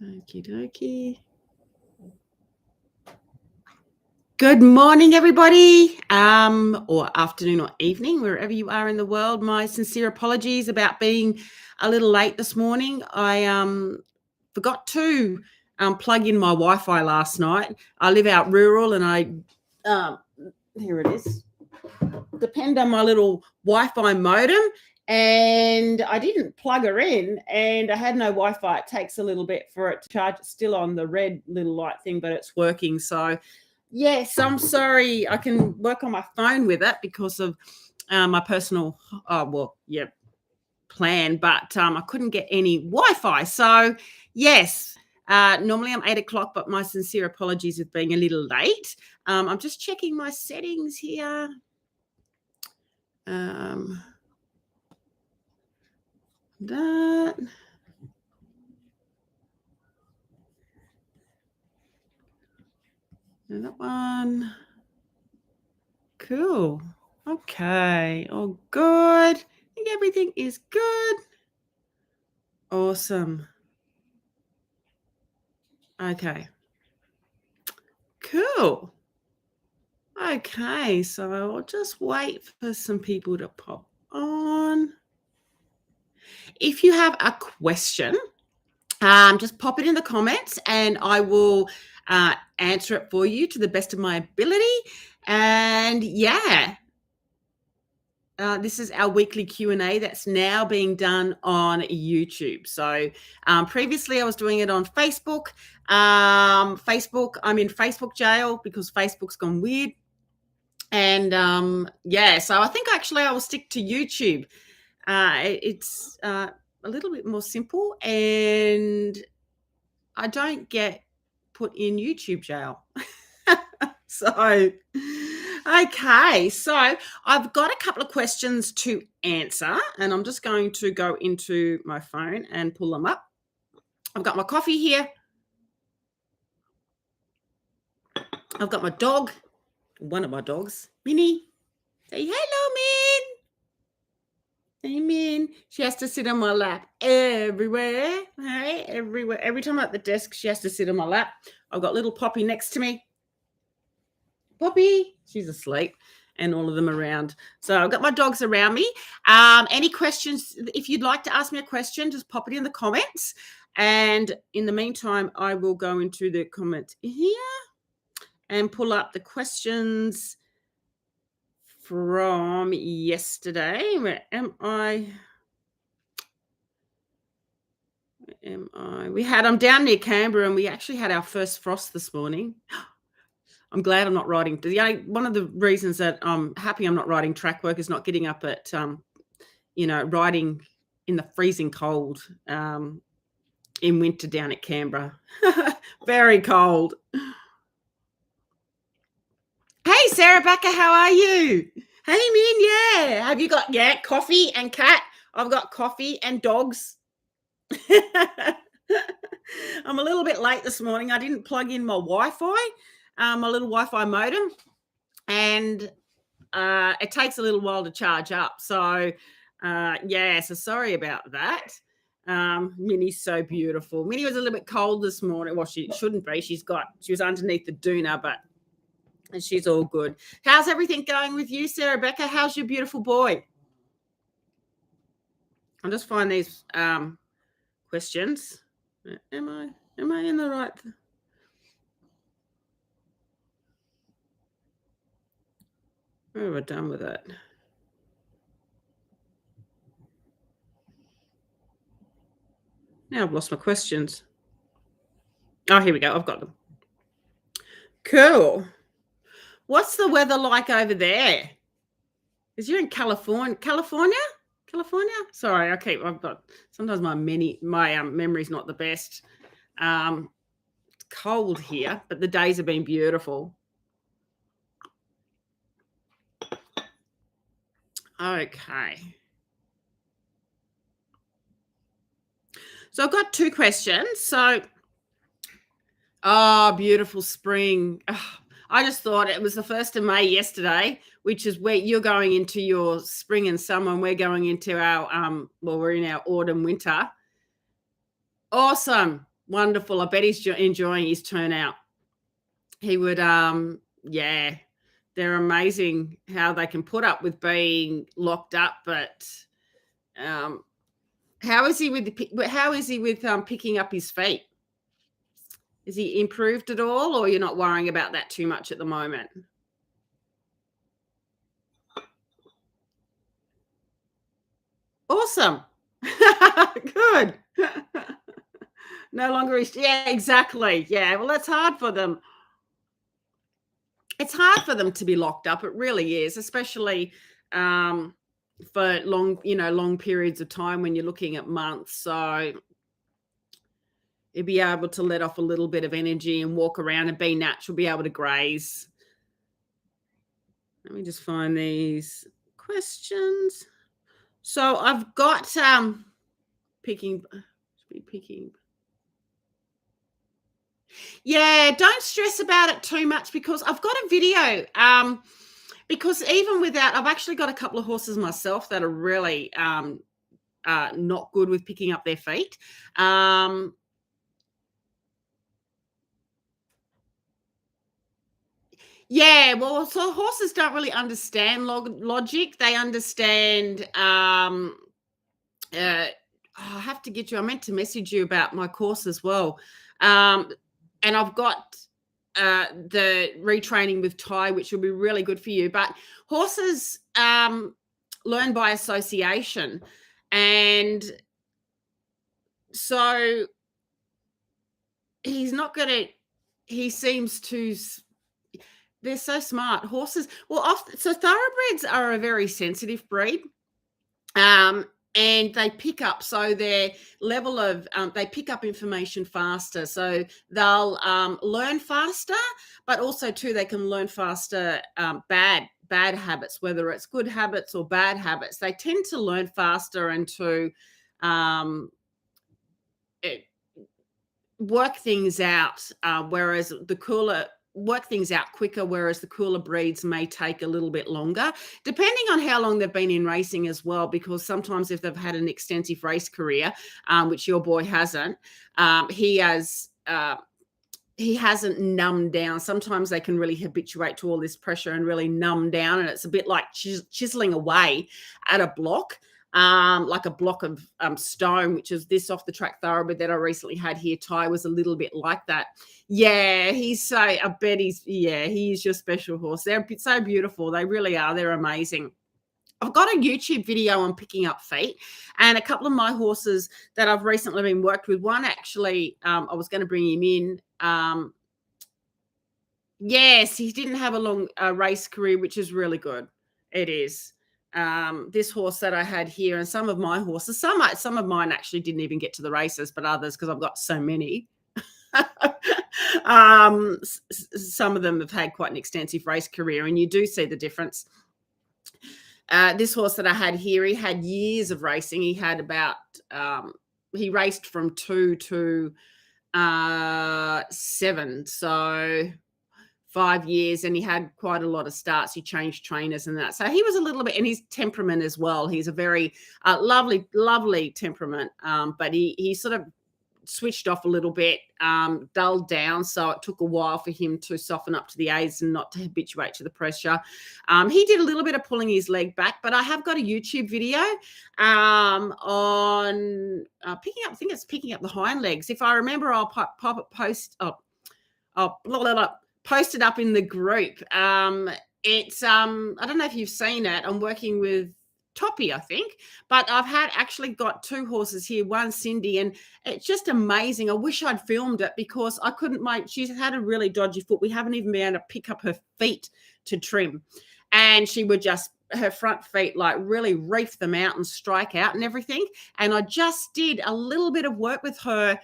Okie dokie. Good morning, everybody, or afternoon or evening, wherever you are in the world. My sincere apologies about being a little late this morning. I forgot to plug in my Wi-Fi last night. I live out rural, and here it is, depend on my little Wi-Fi modem, and I didn't plug her in, and I had no Wi-Fi. It takes a little bit for it to charge. It's still on the red little light thing, but it's working. So yes, I'm sorry. I can work on my phone with it because of my personal plan, but I couldn't get any Wi-Fi. So yes, normally I'm 8 o'clock, but my sincere apologies with being a little late. I'm just checking my settings here. That and that one. Cool. Okay. All good. I think everything is good. Awesome. Okay. Cool. Okay. So I'll just wait for some people to pop on. If you have a question, just pop it in the comments and I will answer it for you to the best of my ability. And yeah, this is our weekly Q&A that's now being done on YouTube. So previously I was doing it on Facebook. I'm in Facebook jail because Facebook's gone weird. And so I think actually I will stick to YouTube. It's a little bit more simple, and I don't get put in YouTube jail. So, okay. So I've got a couple of questions to answer, and I'm just going to go into my phone and pull them up. I've got my coffee here. I've got my dog, one of my dogs, Minnie. Say hello, Min. Hey, Min. She has to sit on my lap everywhere. Hey, everywhere. Every time I'm at the desk, she has to sit on my lap. I've got little Poppy next to me. Poppy, she's asleep, and all of them around. So I've got my dogs around me. Any questions? If you'd like to ask me a question, just pop it in the comments. And in the meantime, I will go into the comments here and pull up the questions from yesterday. Where am I? I'm down near Canberra, and we actually had our first frost this morning. I'm glad I'm not riding. One of the reasons that I'm happy I'm not riding track work is not getting up at, riding in the freezing cold in winter down at Canberra. Very cold. Hey, Sarah Backer, how are you? Hey, Min, yeah. Have you got, coffee and cat? I've got coffee and dogs. I'm a little bit late this morning. I didn't plug in my Wi-Fi. My little Wi-Fi modem, and it takes a little while to charge up. So, so sorry about that. Minnie's so beautiful. Minnie was a little bit cold this morning. Well, she shouldn't be. She was underneath the doona, but she's all good. How's everything going with you, Sarah Becker? How's your beautiful boy? I'll just find these questions. Am I in the right? Where have I done with it? Now I've lost my questions. Oh, here we go. I've got them. Cool. What's the weather like over there? Because you're in California. California? Sorry, sometimes my memory's not the best. It's cold here, but the days have been beautiful. Okay. So I've got two questions. So, beautiful spring. I just thought it was the 1st of May yesterday, which is where you're going into your spring and summer, and we're going into our, we're in our autumn, winter. Awesome. Wonderful. I bet he's enjoying his turnout. He would, yeah, they're amazing how they can put up with being locked up. But how is he with picking up his feet? Is he improved at all, or you're not worrying about that too much at the moment? Awesome. Good. No longer is, yeah, exactly. Yeah, well, that's hard for them. It's hard for them to be locked up. It really is, especially for long periods of time when you're looking at months. So you'd be able to let off a little bit of energy and walk around and be natural, be able to graze. Let me just find these questions. So I've got picking. Yeah, don't stress about it too much, because I've got a video. Because even without, I've actually got a couple of horses myself that are really not good with picking up their feet. Yeah, well, so horses don't really understand logic. They understand. I have to get you. I meant to message you about my course as well, and I've got the retraining with Ty, which will be really good for you. But horses learn by association, and so he's not going to. He seems to. They're so smart. Horses. Well, so thoroughbreds are a very sensitive breed. And they pick up, so their level of they pick up information faster, so they'll learn faster, but also too they can learn faster bad habits, whether it's good habits or bad habits. They tend to learn faster and to work things out, whereas the cooler work things out quicker, whereas the cooler breeds may take a little bit longer, depending on how long they've been in racing as well, because sometimes if they've had an extensive race career, which your boy hasn't, he hasn't numbed down. Sometimes they can really habituate to all this pressure and really numb down, and it's a bit like chiseling away at a block. Like a block of stone, which is this Off the Track Thoroughbred that I recently had here. Ty was a little bit like that. Yeah, he is your special horse. They're so beautiful. They really are. They're amazing. I've got a YouTube video on picking up feet, and a couple of my horses that I've recently been worked with. One actually, I was going to bring him in. Yes, he didn't have a long race career, which is really good. It is. This horse that I had here, and some of my horses, some of mine actually didn't even get to the races, but others, because I've got so many. Some of them have had quite an extensive race career, and you do see the difference. This horse that I had here, he had years of racing. He had about he raced from 2 to 7, so 5 years, and he had quite a lot of starts. He changed trainers and that. So he was a little bit, and his temperament as well. He's a very lovely temperament, but he sort of switched off a little bit, dulled down. So it took a while for him to soften up to the aids and not to habituate to the pressure. He did a little bit of pulling his leg back, but I have got a YouTube video on picking up. I think it's picking up the hind legs. If I remember, I'll post it up in the group. It's I don't know if you've seen it. I'm working with Toppy, I think, but I've actually got 2 horses here, one Cindy, and it's just amazing. I wish I'd filmed it, because I couldn't. She's had a really dodgy foot. We haven't even been able to pick up her feet to trim, and she would just, her front feet, like really reef them out and strike out and everything. And I just did a little bit of work with her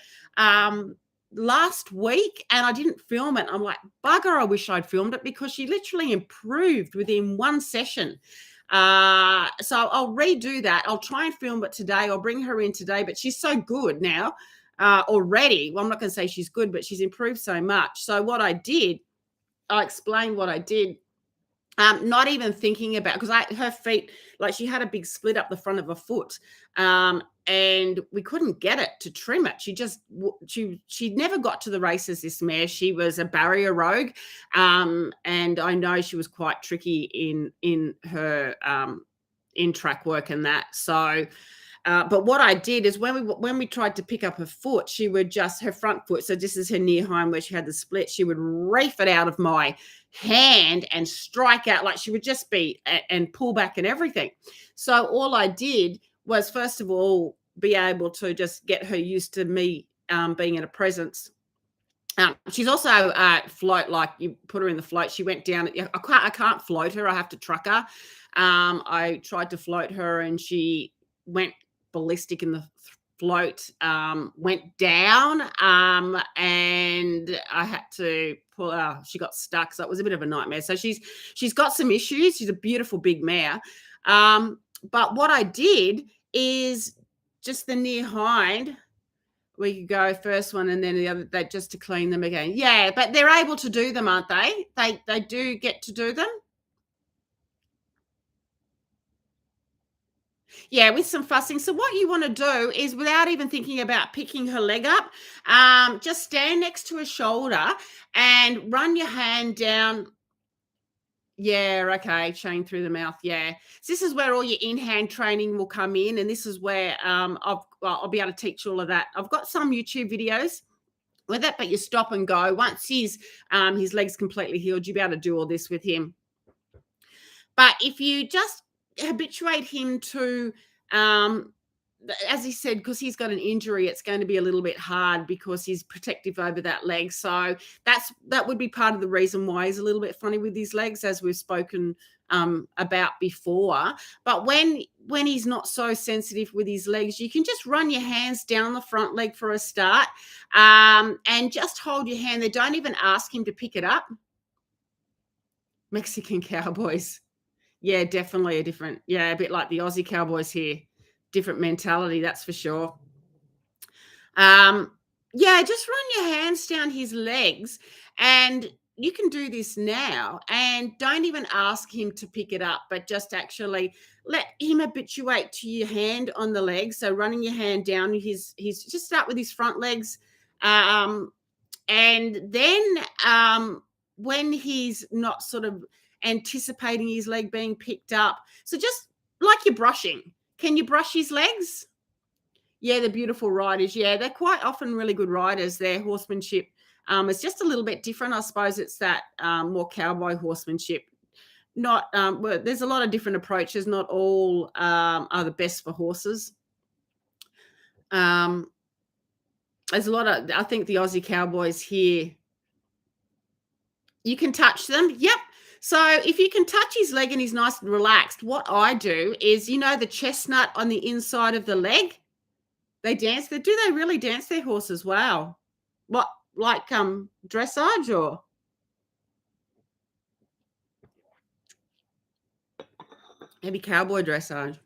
last week, and I didn't film it. I'm like, bugger, I wish I'd filmed it, because she literally improved within one session. So I'll redo that. I'll try and film it today. I'll bring her in today, but she's so good now already. Well, I'm not going to say she's good, but she's improved so much. So what I did, I explained what I did Not even thinking about, because her feet, like she had a big split up the front of her foot, and we couldn't get it to trim it. She never got to the races. This mare, she was a barrier rogue, and I know she was quite tricky in her in track work and that. So. But what I did is when we tried to pick up her foot, she would just, her front foot, so this is her near hind where she had the split, she would reef it out of my hand and strike out, like she would just be and pull back and everything. So all I did was, first of all, be able to just get her used to me being in a presence. She's also float, like you put her in the float. She went down. I can't float her. I have to truck her. I tried to float her and she went ballistic in the float, went down, and I had to pull her. She got stuck, so it was a bit of a nightmare. So she's got some issues. She's a beautiful big mare, but what I did is just the near hind. We could go first one and then the other, that, just to clean them again. Yeah, but they're able to do them, aren't they? They do get to do them. Yeah, with some fussing. So what you want to do is, without even thinking about picking her leg up, just stand next to her shoulder and run your hand down. Yeah, okay, chain through the mouth. Yeah, so this is where all your in-hand training will come in, and this is where I'll be able to teach all of that. I've got some YouTube videos with it, but you stop and go. Once his leg's completely healed, you'll be able to do all this with him. But if you just habituate him to, as he said, because he's got an injury, it's going to be a little bit hard because he's protective over that leg. So that would be part of the reason why he's a little bit funny with his legs, as we've spoken about before. But when he's not so sensitive with his legs, you can just run your hands down the front leg for a start, and just hold your hand there. Don't even ask him to pick it up. Mexican cowboys. Yeah, definitely a bit like the Aussie cowboys here. Different mentality, that's for sure. Yeah, just run your hands down his legs, and you can do this now, and don't even ask him to pick it up, but just actually let him habituate to your hand on the leg. So running your hand down his just start with his front legs, and then when he's not sort of anticipating his leg being picked up, so just like you're brushing, can you brush his legs? Yeah, they're beautiful riders. Yeah, they're quite often really good riders. Their horsemanship is just a little bit different. I suppose it's that more cowboy horsemanship. Not well, there's a lot of different approaches. Not all are the best for horses. There's a lot of, I think the Aussie cowboys here, you can touch them. Yep. So if you can touch his leg and he's nice and relaxed, what I do is, the chestnut on the inside of the leg, they dance. Do they really dance their horses? Wow. What, like dressage or? Maybe cowboy dressage.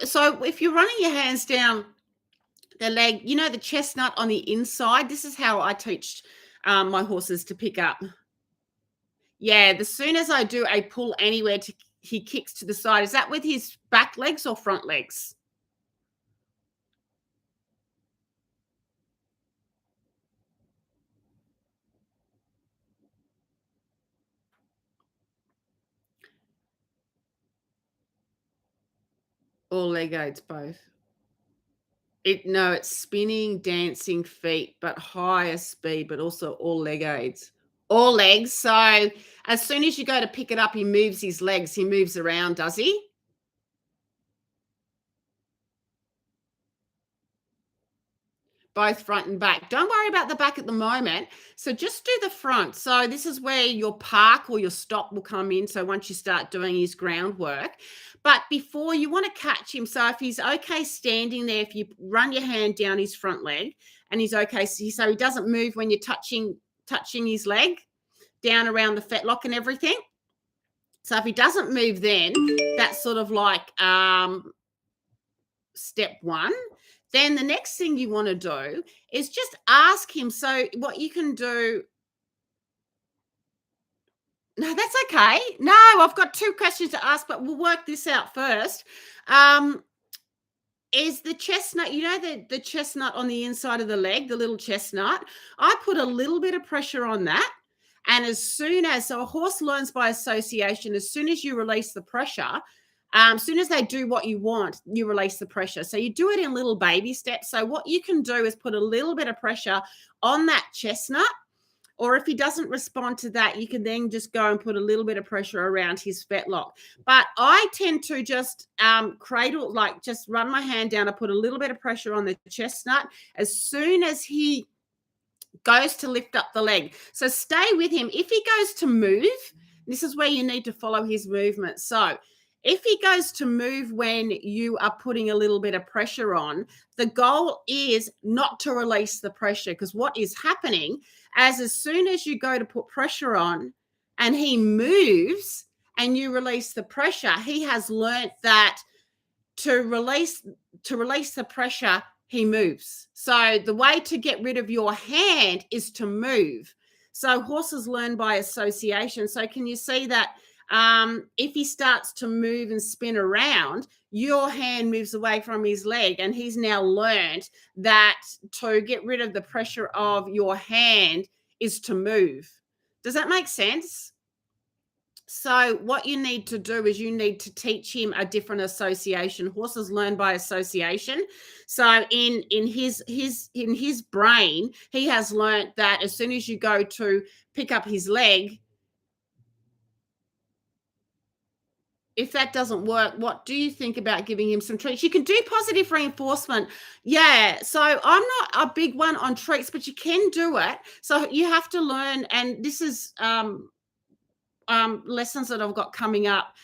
So if you're running your hands down the leg, the chestnut on the inside, this is how I teach my horses to pick up. Yeah, as soon as I do a pull anywhere, he kicks to the side. Is that with his back legs or front legs? Or leg aids, both. No, it's spinning, dancing feet, but higher speed, but also all leg aids. All legs. So as soon as you go to pick it up, he moves his legs. He moves around, does he? Both front and back. Don't worry about the back at the moment. So just do the front. So this is where your park or your stop will come in. So once you start doing his groundwork. But before, you want to catch him. So if he's okay standing there, if you run your hand down his front leg and he's okay, so he doesn't move when you're touching his leg down around the fetlock and everything. So if he doesn't move, then that's sort of like step one. Then the next thing you want to do is just ask him. So what you can do. No, that's okay. No, I've got 2 questions to ask, but we'll work this out first. Is the chestnut, the chestnut on the inside of the leg, the little chestnut, I put a little bit of pressure on that. And so a horse learns by association, as soon as you release the pressure, as soon as they do what you want, you release the pressure. So you do it in little baby steps. So what you can do is put a little bit of pressure on that chestnut. Or if he doesn't respond to that, you can then just go and put a little bit of pressure around his fetlock. But I tend to just cradle, like just run my hand down. I put a little bit of pressure on the chestnut as soon as he goes to lift up the leg. So stay with him. If he goes to move, this is where you need to follow his movement. So if he goes to move when you are putting a little bit of pressure on, the goal is not to release the pressure, because what is happening as soon as you go to put pressure on and he moves and you release the pressure, he has learnt that to release the pressure, he moves. So the way to get rid of your hand is to move. So horses learn by association. So can you see that if he starts to move and spin around, your hand moves away from his leg, and he's now learned that to get rid of the pressure of your hand is to move. Does that make sense? So what you need to do is you need to teach him a different association. Horses learn by association. So in his brain, he has learnt that as soon as you go to pick up his leg, if that doesn't work, what do you think about giving him some treats? You can do positive reinforcement. Yeah. So I'm not a big one on treats, but you can do it. So you have to learn, and this is lessons that I've got coming up,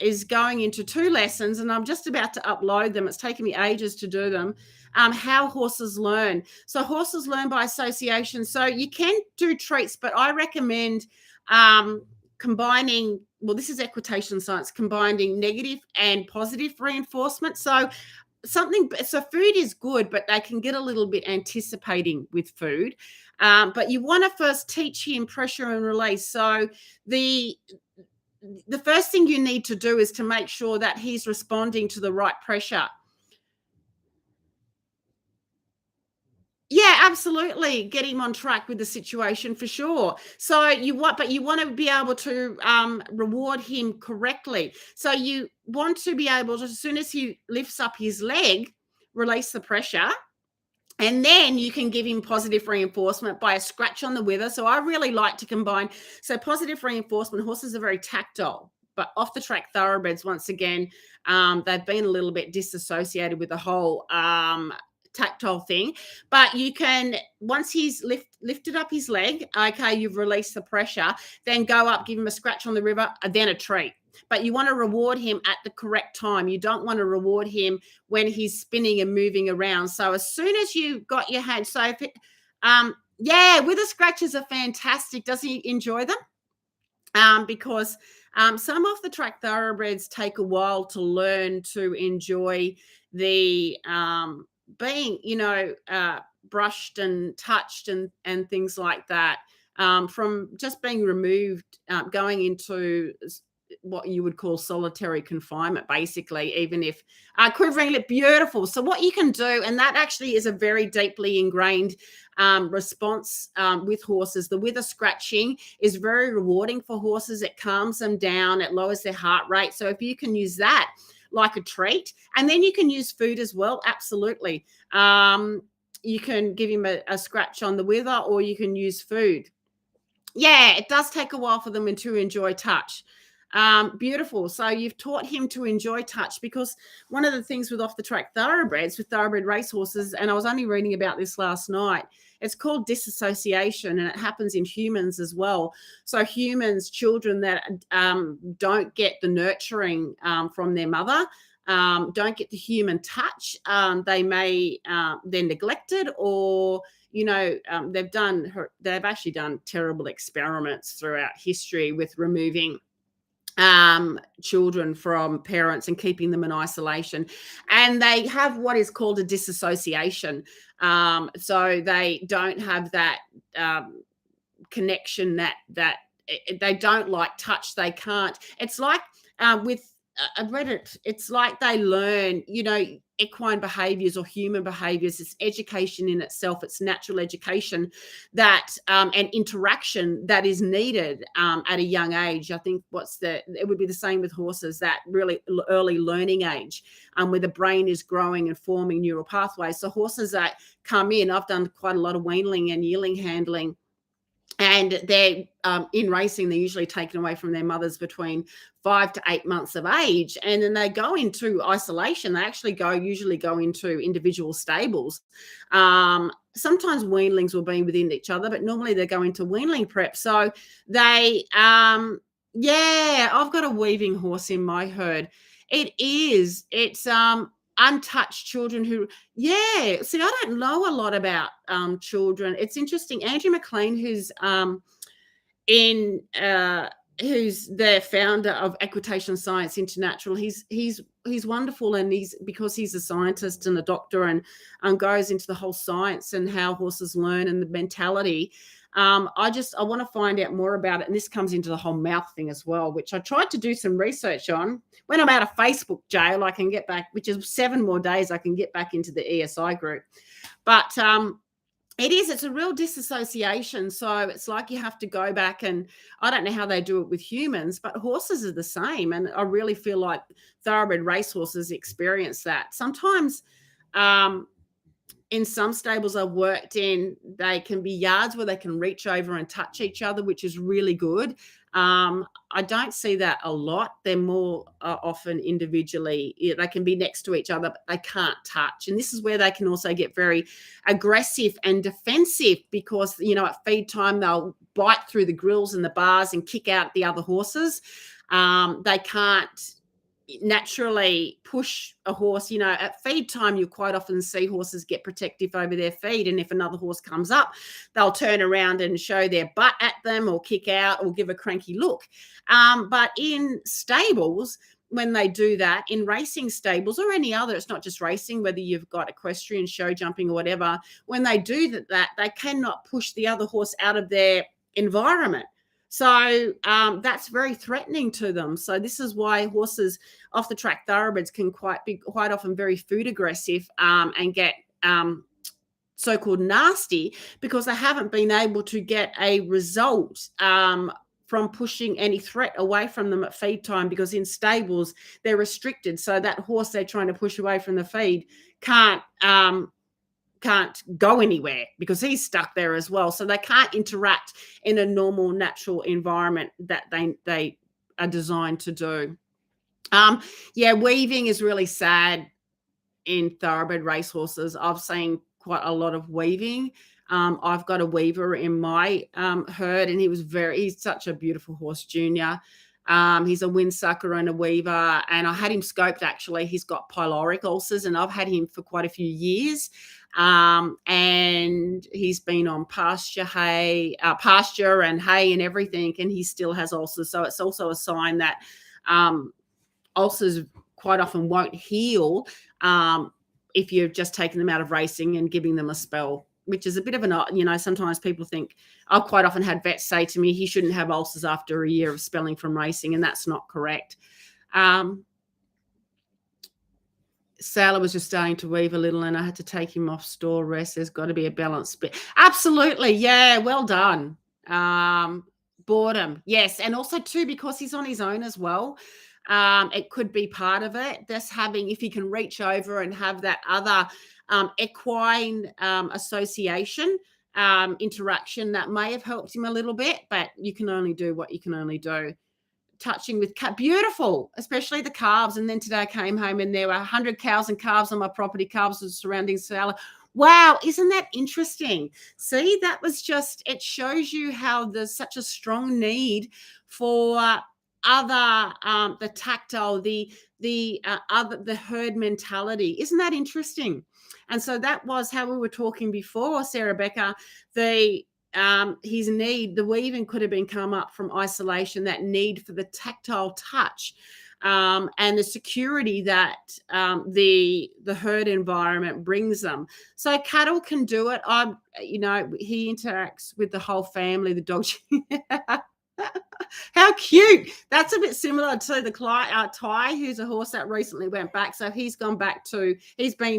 is going into 2 lessons, and I'm just about to upload them. It's taken me ages to do them. How horses learn. So horses learn by association. So you can do treats, but I recommend combining, well, this is equitation science, combining negative and positive reinforcement. So food is good, but they can get a little bit anticipating with food. But you want to first teach him pressure and release. So the first thing you need to do is to make sure that he's responding to the right pressure. Yeah, absolutely. Get him on track with the situation for sure. So you want to be able to reward him correctly. So you want to be able to, as soon as he lifts up his leg, release the pressure. And then you can give him positive reinforcement by a scratch on the wither. So I really like to combine. So positive reinforcement, horses are very tactile, but off the track thoroughbreds, once again, they've been a little bit disassociated with the whole tactile thing. But you can, once he's lifted up his leg, okay, you've released the pressure, then go up, give him a scratch on the river, then a treat. But you want to reward him at the correct time. You don't want to reward him when he's spinning and moving around. So as soon as you've got your hand, so if it, wither scratches are fantastic. Does he enjoy them? Because some off the track thoroughbreds take a while to learn to enjoy the being, brushed and touched and things like that, from just being removed, going into what you would call solitary confinement, basically, even if quivering lip, beautiful. So what you can do, and that actually is a very deeply ingrained response with horses. The wither scratching is very rewarding for horses. It calms them down. It lowers their heart rate. So if you can use that like a treat, and then you can use food as well, absolutely. You can give him a scratch on the wither, or you can use food. Yeah, it does take a while for them to enjoy touch. Beautiful. So you've taught him to enjoy touch, because one of the things with off the track thoroughbreds, with thoroughbred racehorses, and I was only reading about this last night, it's called disassociation, and it happens in humans as well. So humans, children that don't get the nurturing from their mother, don't get the human touch, they may, they're neglected, or they've actually done terrible experiments throughout history with removing children from parents and keeping them in isolation, and they have what is called a disassociation. So they don't have that connection that they don't like touch. They can't. It's like with I've read it. It's like they learn, equine behaviors or human behaviors. It's education in itself. It's natural education that and interaction that is needed at a young age. I think it would be the same with horses, that really early learning age where the brain is growing and forming neural pathways. So horses that come in, I've done quite a lot of weanling and yearling handling, and they're in racing, they're usually taken away from their mothers between 5 to 8 months of age, and then they go into isolation. They actually usually go into individual stables. Sometimes weanlings will be within each other, but normally they go into weanling prep. So they yeah, I've got a weaving horse in my herd. It's untouched children who, yeah, see, I don't know a lot about children. It's interesting. Andrew McLean, who's the founder of Equitation Science International, he's wonderful, and because he's a scientist and a doctor and goes into the whole science and how horses learn and the mentality. I want to find out more about it. And this comes into the whole mouth thing as well, which I tried to do some research on. When I'm out of Facebook jail, I can get back, which is 7 more days, I can get back into the ESI group. But it's a real disassociation. So it's like you have to go back, and I don't know how they do it with humans, but horses are the same. And I really feel like thoroughbred racehorses experience that. Sometimes in some stables I've worked in, they can be yards where they can reach over and touch each other, which is really good. I don't see that a lot. They're more often individually. They can be next to each other, but they can't touch. And this is where they can also get very aggressive and defensive, because, at feed time, they'll bite through the grills and the bars and kick out the other horses. They can't naturally push a horse. At feed time, you quite often see horses get protective over their feed, and if another horse comes up, they'll turn around and show their butt at them or kick out or give a cranky look. But in stables, when they do that, in racing stables or any other, it's not just racing, whether you've got equestrian, show jumping or whatever, when they do that, they cannot push the other horse out of their environment. So that's very threatening to them. So this is why horses, off the track thoroughbreds, can quite often very food aggressive and get so-called nasty, because they haven't been able to get a result from pushing any threat away from them at feed time, because in stables they're restricted. So that horse they're trying to push away from the feed can't go anywhere because he's stuck there as well. So they can't interact in a normal, natural environment that they are designed to do. Weaving is really sad in thoroughbred racehorses. I've seen quite a lot of weaving. I've got a weaver in my herd, and he's such a beautiful horse, Junior. He's a windsucker and a weaver, and I had him scoped. Actually, he's got pyloric ulcers, and I've had him for quite a few years. And he's been on pasture and hay and everything, and he still has ulcers. So it's also a sign that ulcers quite often won't heal if you've just taken them out of racing and giving them a spell, which is a bit of sometimes people think, I've quite often had vets say to me, he shouldn't have ulcers after a year of spelling from racing, and that's not correct. Sailor was just starting to weave a little, and I had to take him off store rest. There's got to be a balance. Absolutely. Yeah, well done. Boredom. Yes. And also too, because he's on his own as well. It could be part of it. If he can reach over and have that other equine association interaction, that may have helped him a little bit, but you can only do what you can only do. Touching with beautiful, especially the calves. And then today I came home and there were 100 cows and calves on my property, calves with surrounding Sailor. Wow, isn't that interesting? See, that was it shows you how there's such a strong need for other the tactile, the herd mentality. Isn't that interesting? And so that was how we were talking before, Sarah Becker. his need, the weaving could have been come up from isolation, that need for the tactile touch, and the security that the herd environment brings them. So cattle can do it. He interacts with the whole family, the dog. How cute. That's a bit similar to the Ty, who's a horse that recently went back. So he's been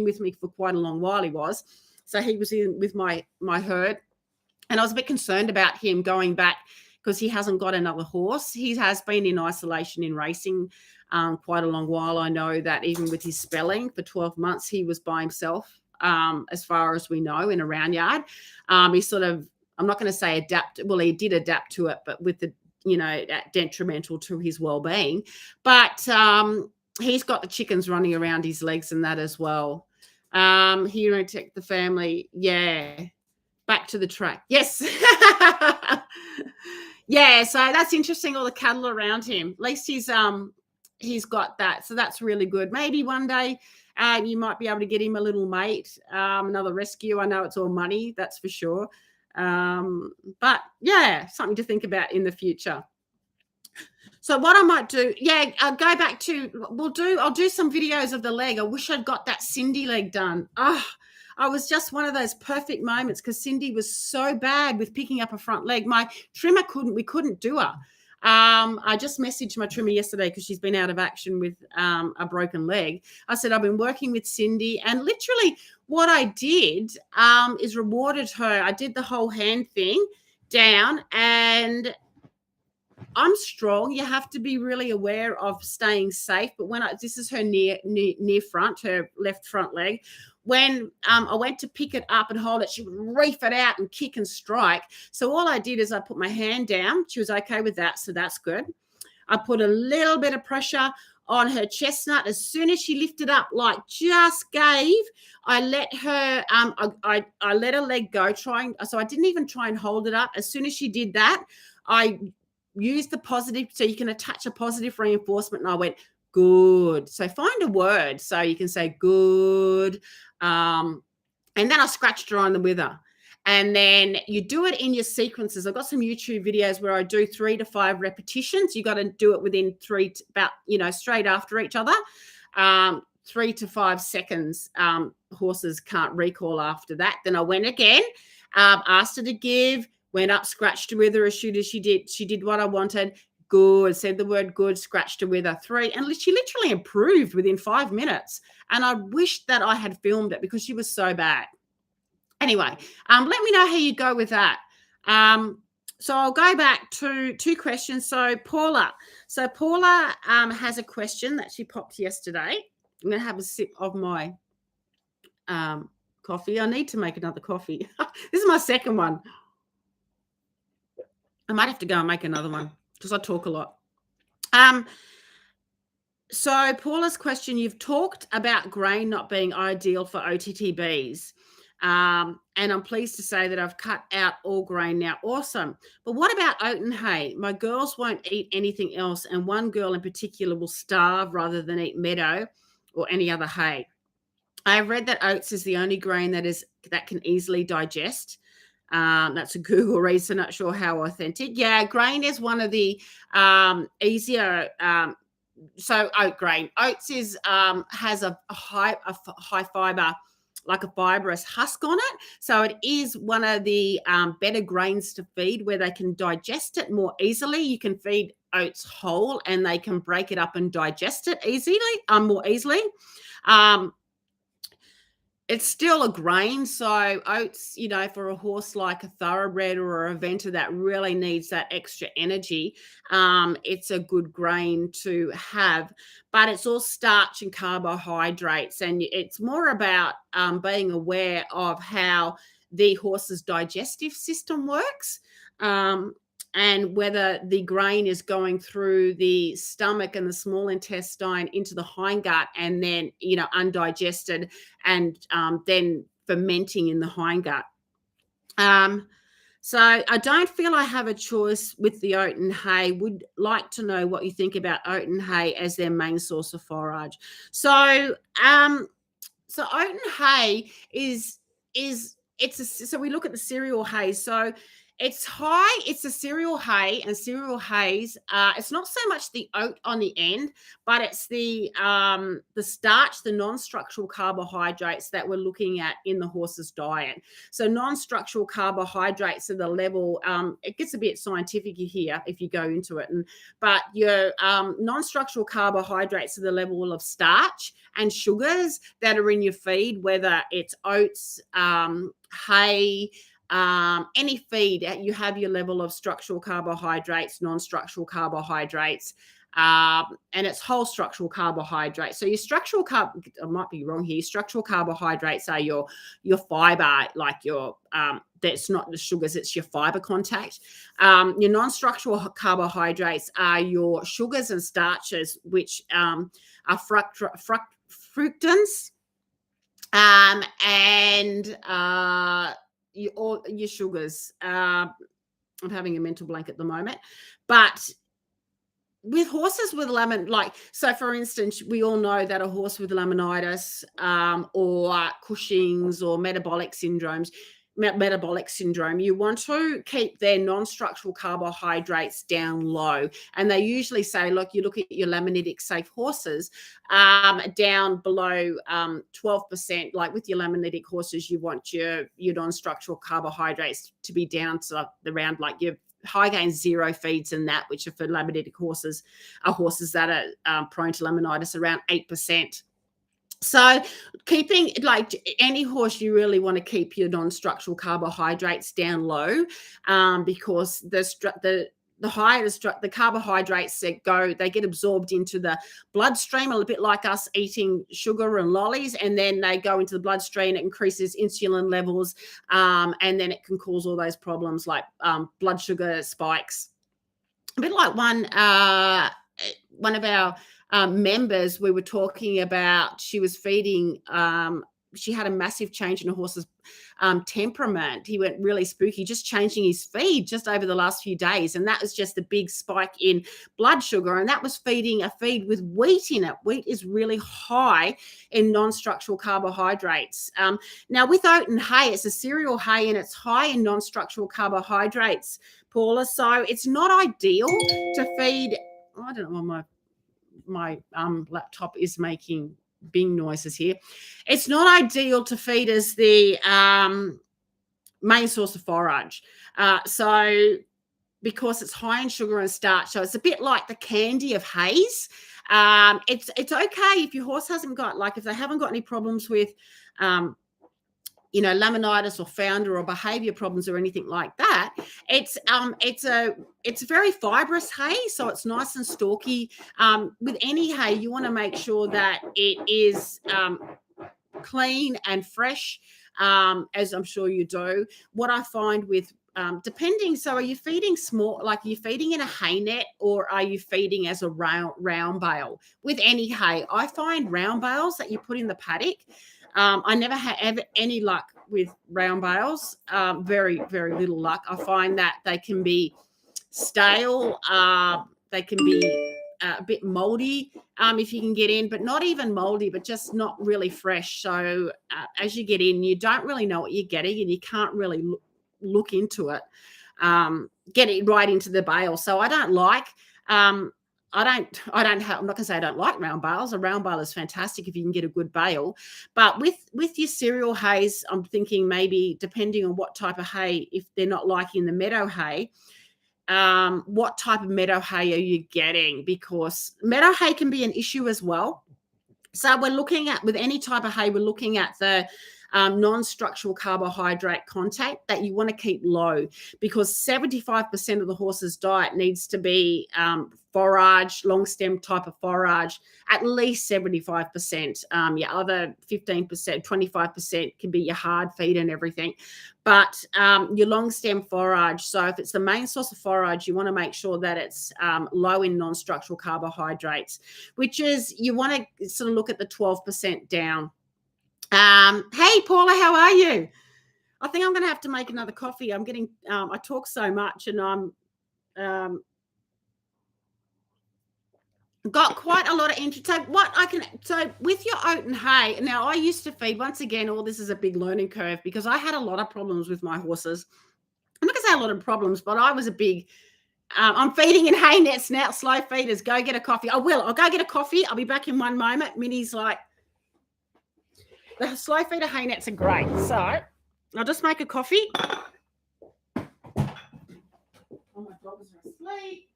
with me for quite a long while, he was. So he was in with my herd. And I was a bit concerned about him going back because he hasn't got another horse. He has been in isolation in racing quite a long while. I know that even with his spelling for 12 months, he was by himself, as far as we know, in a round yard. He sort of, I'm not going to say adapt. Well, he did adapt to it, but with the, detrimental to his well-being. But he's got the chickens running around his legs and that as well. Here in Tech, the family, yeah. Back to the track. Yes. Yeah, so that's interesting, all the cattle around him. At least he's got that. So that's really good. Maybe one day you might be able to get him a little mate, another rescue. I know it's all money, that's for sure. But yeah, something to think about in the future. So what I might do, I'll go back to, I'll do some videos of the leg. I wish I'd got that Cindy leg done. I was just one of those perfect moments because Cindy was so bad with picking up a front leg. My trimmer we couldn't do her. I just messaged my trimmer yesterday because she's been out of action with a broken leg. I said, I've been working with Cindy, and literally what I did is rewarded her. I did the whole hand thing down, and I'm strong. You have to be really aware of staying safe. But this is her near front, her left front leg. When I went to pick it up and hold it, she would reef it out and kick and strike. So all I did is I put my hand down. She was okay with that, so that's good. I put a little bit of pressure on her chestnut. As soon as she lifted up, like just gave, I let her, I let her leg go, so I didn't even try and hold it up. As soon as she did that, I used the positive, so you can attach a positive reinforcement, and I went, good. So find a word so you can say good. And then I scratched her on the wither. And then you do it in your sequences. I've got some YouTube videos where I do 3 to 5 repetitions. You got to do it within straight after each other. 3 to 5 seconds. Horses can't recall after that. Then I went again, asked her to give, went up, scratched her with her as soon as she did what I wanted. Good, said the word good, scratched her with her 3, and she literally improved within 5 minutes. And I wish that I had filmed it because she was so bad. Anyway, let me know how you go with that. So I'll go back to 2 questions. So Paula has a question that she popped yesterday. I'm going to have a sip of my coffee. I need to make another coffee. This is my second one. I might have to go and make another one because I talk a lot. So Paula's question, you've talked about grain not being ideal for OTTBs. And I'm pleased to say that I've cut out all grain now. Awesome. But what about oaten hay? My girls won't eat anything else, and one girl in particular will starve rather than eat meadow or any other hay. I've read that oats is the only grain that can easily digest. That's a Google read, so not sure how authentic. Yeah, grain is one of the easier. So oat grain. Oats has a high fiber, like a fibrous husk on it. So it is one of the better grains to feed where they can digest it more easily. You can feed oats whole and they can break it up and digest it more easily. It's still a grain. So oats, for a horse like a thoroughbred or a eventer that really needs that extra energy, it's a good grain to have. But it's all starch and carbohydrates, and it's more about being aware of how the horse's digestive system works. And whether the grain is going through the stomach and the small intestine into the hindgut and then, undigested and then fermenting in the hindgut. So I don't feel I have a choice with the oaten hay. Would like to know what you think about oaten hay as their main source of forage. So oaten hay so we look at the cereal hay. So It's high. It's a cereal hay, and cereal hays. It's not so much the oat on the end, but it's the starch, the non-structural carbohydrates that we're looking at in the horse's diet. So non-structural carbohydrates are the level. It gets a bit scientific here if you go into it, but your non-structural carbohydrates are the level of starch and sugars that are in your feed, whether it's oats, hay. Any feed, you have your level of structural carbohydrates, non-structural carbohydrates, and it's whole structural carbohydrates. So your structural I might be wrong here. Structural carbohydrates are your fiber, like your that's not the sugars, it's your fiber contact. Your non-structural carbohydrates are your sugars and starches, which are fructans, and your sugars. I'm having a mental blank at the moment, but with horses with so for instance, we all know that a horse with laminitis or Cushing's or metabolic syndrome, you want to keep their non-structural carbohydrates down low. And they usually say, look, you look at your laminitic safe horses down below 12%. Like with your laminitic horses, you want your non-structural carbohydrates to be down to around like your high gain zero feeds and that, which are for laminitic horses, are horses that are prone to laminitis, around 8%. So keeping, like any horse, you really want to keep your non-structural carbohydrates down low, because the higher the carbohydrates that they get absorbed into the bloodstream, a little bit like us eating sugar and lollies, and then they go into the bloodstream. It increases insulin levels, and then it can cause all those problems like blood sugar spikes. A bit like one of our members, we were talking about, she was feeding, she had a massive change in a horse's temperament. He went really spooky, just changing his feed just over the last few days. And that was just a big spike in blood sugar. And that was feeding a feed with wheat in it. Wheat is really high in non-structural carbohydrates. Now with Oaten hay, it's a cereal hay and it's high in non-structural carbohydrates, Paula. So it's not ideal to feed, I don't know what my laptop is making bing noises here. It's not ideal to feed as the main source of forage. So because it's high in sugar and starch, so it's a bit like the candy of hays. It's okay if your horse hasn't got, like, if they haven't got any problems with laminitis or founder or behavior problems or anything like that. It's a very fibrous hay, so it's nice and stalky. With any hay, you want to make sure that it is clean and fresh, as I'm sure you do. What I find with depending, so are you feeding small, like are you feeding in a hay net, or are you feeding as a round bale? With any hay, I find round bales that you put in the paddock. I never have any luck with round bales, very, very little luck. I find that they can be stale, they can be a bit moldy if you can get in, but not even moldy, but just not really fresh. So as you get in, you don't really know what you're getting, and you can't really look into it, get it right into the bale. So I don't like I'm not going to say I don't like round bales. A round bale is fantastic if you can get a good bale. But with your cereal hays, I'm thinking maybe depending on what type of hay, if they're not liking the meadow hay, what type of meadow hay are you getting? Because meadow hay can be an issue as well. So we're looking at, with any type of hay, we're looking at the non-structural carbohydrate contact that you want to keep low, because 75% of the horse's diet needs to be forage, long stem type of forage, at least 75%. Your other 15%, 25% can be your hard feed and everything. But your long stem forage, so if it's the main source of forage, you want to make sure that it's low in non-structural carbohydrates, which is, you want to sort of look at the 12% down. Hey, Paula, how are you? I think I'm going to have to make another coffee. I'm getting, I talk so much, and I'm got quite a lot of interest. So with your Oaten hay, now I used to feed, once again, all this is a big learning curve, because I had a lot of problems with my horses. I'm not going to say had a lot of problems, but I was a big, I'm feeding in hay nets now, slow feeders. Go get a coffee. I will. I'll go get a coffee. I'll be back in one moment. Minnie's like, the slow feeder hay nets are great. So I'll just make a coffee. Oh, my dogs are asleep.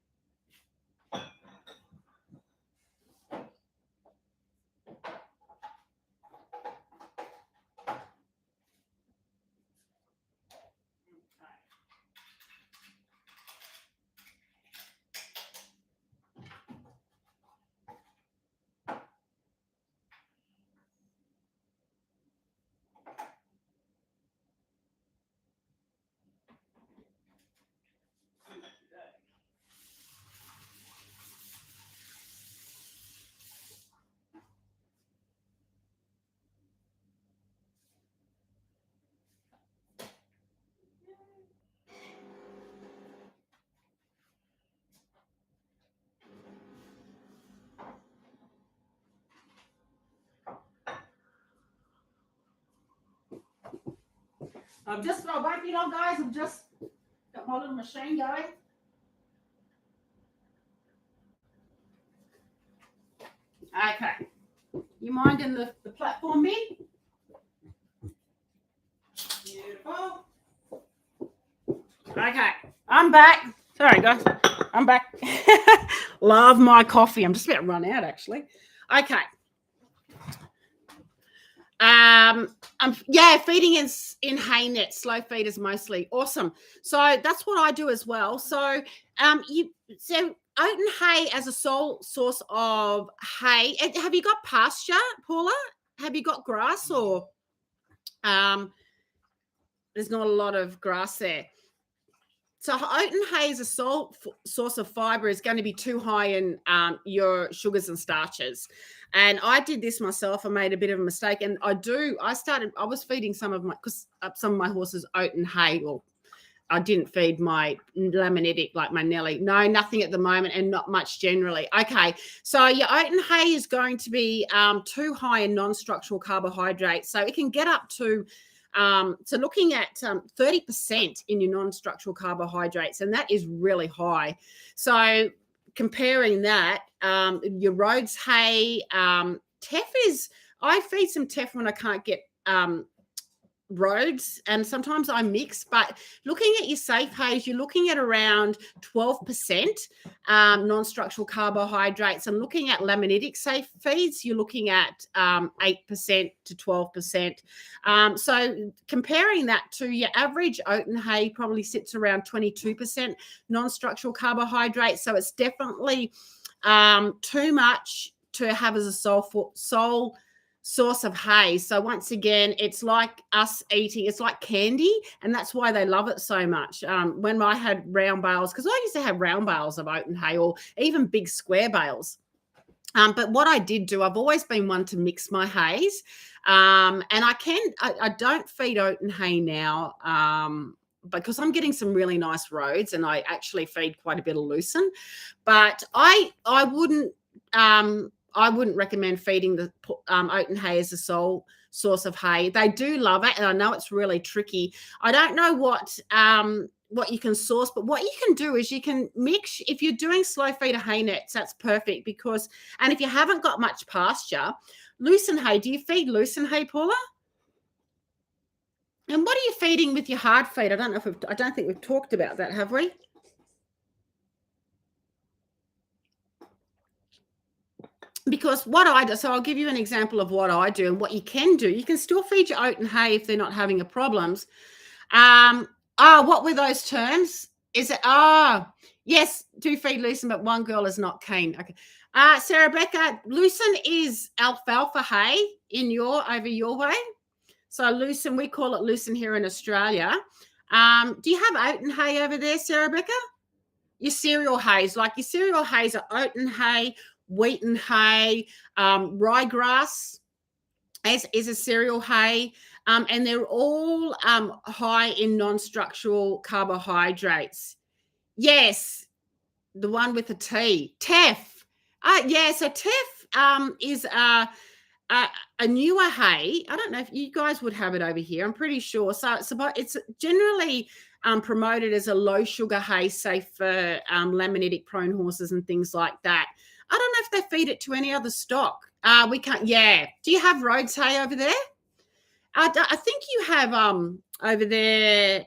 I won't be long, guys. I've just got my little machine going. Okay. You minding the platform bit? Beautiful. Okay. I'm back. Sorry, guys. I'm back. Love my coffee. I'm just about to run out, actually. Okay. Yeah, feeding in hay nets, slow feeders mostly. Awesome. So that's what I do as well. So Oaten hay as a sole source of hay. Have you got pasture, Paula? Have you got grass, or there's not a lot of grass there? So oaten hay as a sole source of fiber is going to be too high in your sugars and starches. And I did this myself. I made a bit of a mistake. And I was feeding some of my horses oaten hay. Well, I didn't feed my laminitic like my Nelly. No, nothing at the moment, and not much generally. Okay, so your oaten hay is going to be too high in non-structural carbohydrates. So it can get up to looking at 30% in your non-structural carbohydrates, and that is really high. So comparing that, your Rhodes hay, teff is, I feed some teff when I can't get Rhodes, and sometimes I mix, but looking at your safe hays, you're looking at around 12% non-structural carbohydrates, and looking at laminitic safe feeds, you're looking at 8% to 12%. So comparing that to your average oaten hay probably sits around 22% non-structural carbohydrates. So it's definitely too much to have as a sole source of hay. So once again, it's like us eating, it's like candy, and that's why they love it so much. When I had round bales, because I used to have round bales of oaten hay, or even big square bales. But what I did do, I've always been one to mix my hays, and I don't feed oaten hay now because I'm getting some really nice Rhodes, and I actually feed quite a bit of lucerne. But I wouldn't recommend feeding the oaten hay as a sole source of hay. They do love it, and I know it's really tricky. I don't know what you can source, but what you can do is you can mix. If you're doing slow feeder hay nets, that's perfect, because, and if you haven't got much pasture, lucerne hay. Do you feed lucerne hay, Paula? And what are you feeding with your hard feed? I don't think we've talked about that, have we? Because what I do, so I'll give you an example of what I do and what you can do. You can still feed your oaten hay if they're not having a problems. What were those terms? Is it, yes, do feed lucerne, but one girl is not keen. Okay. Sarah Becca, lucerne is alfalfa hay over your way. So lucerne, we call it lucerne here in Australia. Do you have oaten hay over there, Sarah Becca? Your cereal hays, like your cereal hays are oaten hay, wheaten hay, ryegrass is a cereal hay, and they're all high in non-structural carbohydrates. Yes, the one with the T, teff. Yeah, so teff is a newer hay. I don't know if you guys would have it over here. I'm pretty sure. So it's generally promoted as a low sugar hay, safe for laminitic prone horses and things like that. I don't know if they feed it to any other stock. We can't. Yeah. Do you have Rhodes hay over there? I think you have over there.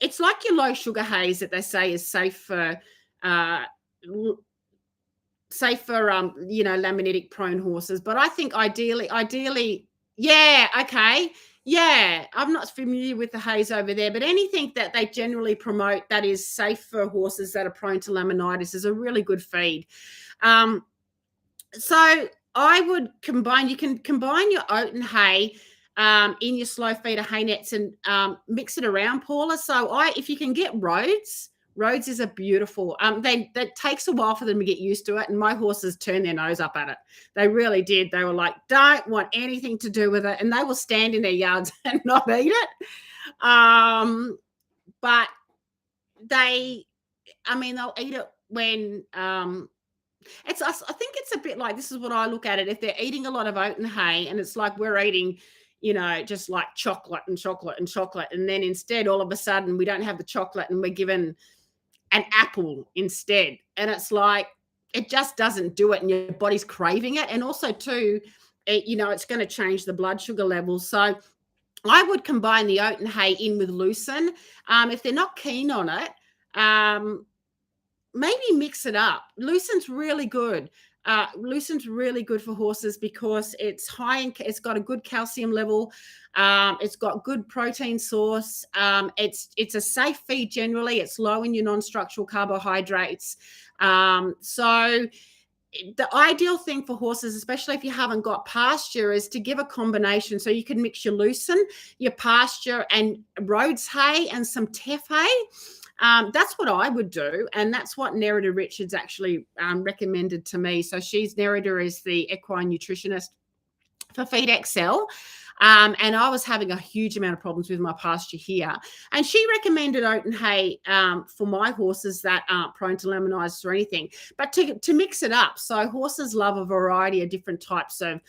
It's like your low sugar haze that they say is safe for laminitic prone horses. But I think ideally, yeah, okay. Yeah, I'm not familiar with the haze over there, but anything that they generally promote that is safe for horses that are prone to laminitis is a really good feed. So I would you can combine your Oaten hay in your slow feeder hay nets and mix it around, Paula. So if you can get Rhodes is a beautiful, that takes a while for them to get used to it. And my horses turned their nose up at it. They really did. They were like, don't want anything to do with it. And they will stand in their yards and not eat it. But they'll eat it when, I think it's a bit like, this is what I look at it. If they're eating a lot of Oaten hay and it's like we're eating, just like chocolate and chocolate and chocolate. And then instead, all of a sudden, we don't have the chocolate and we're given an apple instead. And it's like, it just doesn't do it. And your body's craving it. And also too, it's going to change the blood sugar levels. So I would combine the Oaten hay in with lucerne. If they're not keen on it, maybe mix it up. Lucerne's really good. Lucерne's really good for horses because it's it's got a good calcium level. It's got good protein source. It's a safe feed generally. It's low in your non-structural carbohydrates. So the ideal thing for horses, especially if you haven't got pasture, is to give a combination. So you can mix your lucerne, your pasture, and Rhodes hay and some teff hay. That's what I would do, and that's what Nerida Richards actually recommended to me. So Nerida is the equine nutritionist for Feed XL, and I was having a huge amount of problems with my pasture here, and she recommended Oaten hay for my horses that aren't prone to laminitis or anything, but to mix it up. So horses love a variety of different types of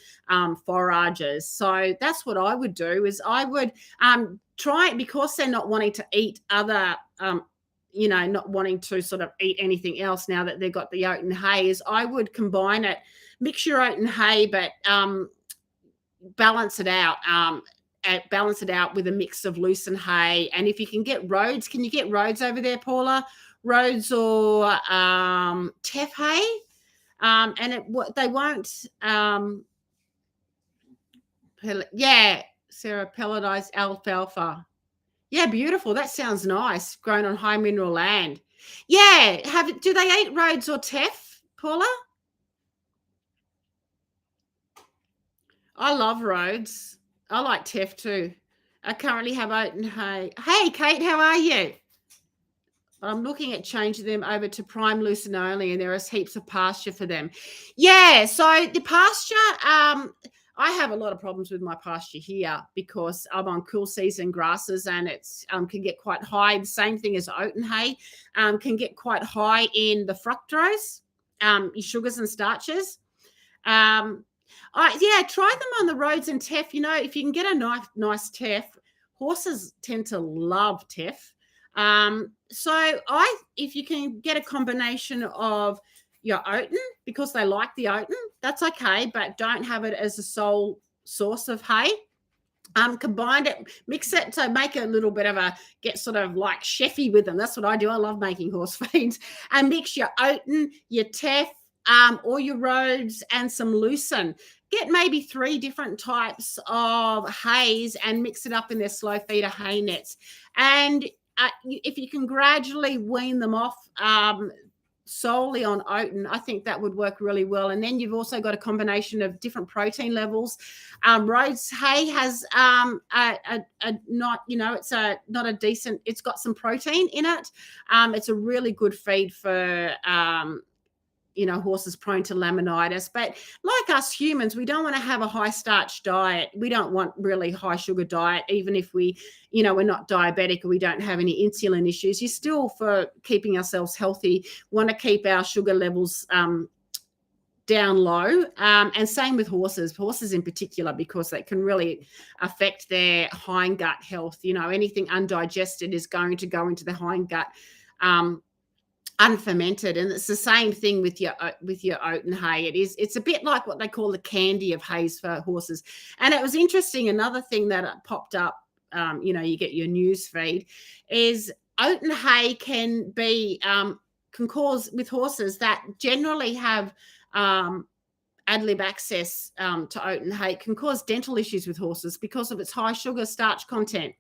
forages. So that's what I would do, is I would try, because they're not wanting to eat other not wanting to sort of eat anything else now that they've got the Oaten hay, is I would combine it, mix your Oaten hay, but balance it out with a mix of lucerne hay. And if you can get Rhodes, can you get Rhodes over there, Paula? Rhodes or teff hay? They won't. Sarah, pelletized alfalfa. Yeah, beautiful. That sounds nice. Grown on high mineral land. Yeah. Do they eat Rhodes or teff, Paula? I love Rhodes. I like teff too. I currently have Oaten hay. Hey, Kate, how are you? I'm looking at changing them over to prime lucerne only, and there is heaps of pasture for them. Yeah, so the pasture, I have a lot of problems with my pasture here because I'm on cool season grasses, and it's can get quite high. The same thing as Oaten hay can get quite high in the fructose, your sugars and starches. Try them on the Rhodes and teff. If you can get a nice teff, horses tend to love teff. If you can get a combination of your Oaten, because they like the Oaten, that's okay, but don't have it as a sole source of hay. Combine it, mix it to make a little bit of get sort of like chefy with them. That's what I do. I love making horse feeds. And mix your Oaten, your teff, or your Rhodes and some lucerne. Get maybe 3 different types of hays and mix it up in their slow feeder hay nets. And if you can gradually wean them off solely on Oaten, I think that would work really well. And then you've also got a combination of different protein levels. Rhodes hay has it's got some protein in it. It's a really good feed for horses prone to laminitis. But like us humans, we don't want to have a high starch diet. We don't want really high sugar diet, even if we're not diabetic or we don't have any insulin issues. You still, for keeping ourselves healthy, want to keep our sugar levels down low, and same with horses in particular, because they can really affect their hind gut health. Anything undigested is going to go into the hind gut unfermented, and it's the same thing with your Oaten hay. It's a bit like what they call the candy of hays for horses. And it was interesting, another thing that popped up, you get your news feed, is Oaten hay can cause, with horses that generally have ad lib access to Oaten hay, can cause dental issues with horses because of its high sugar starch content.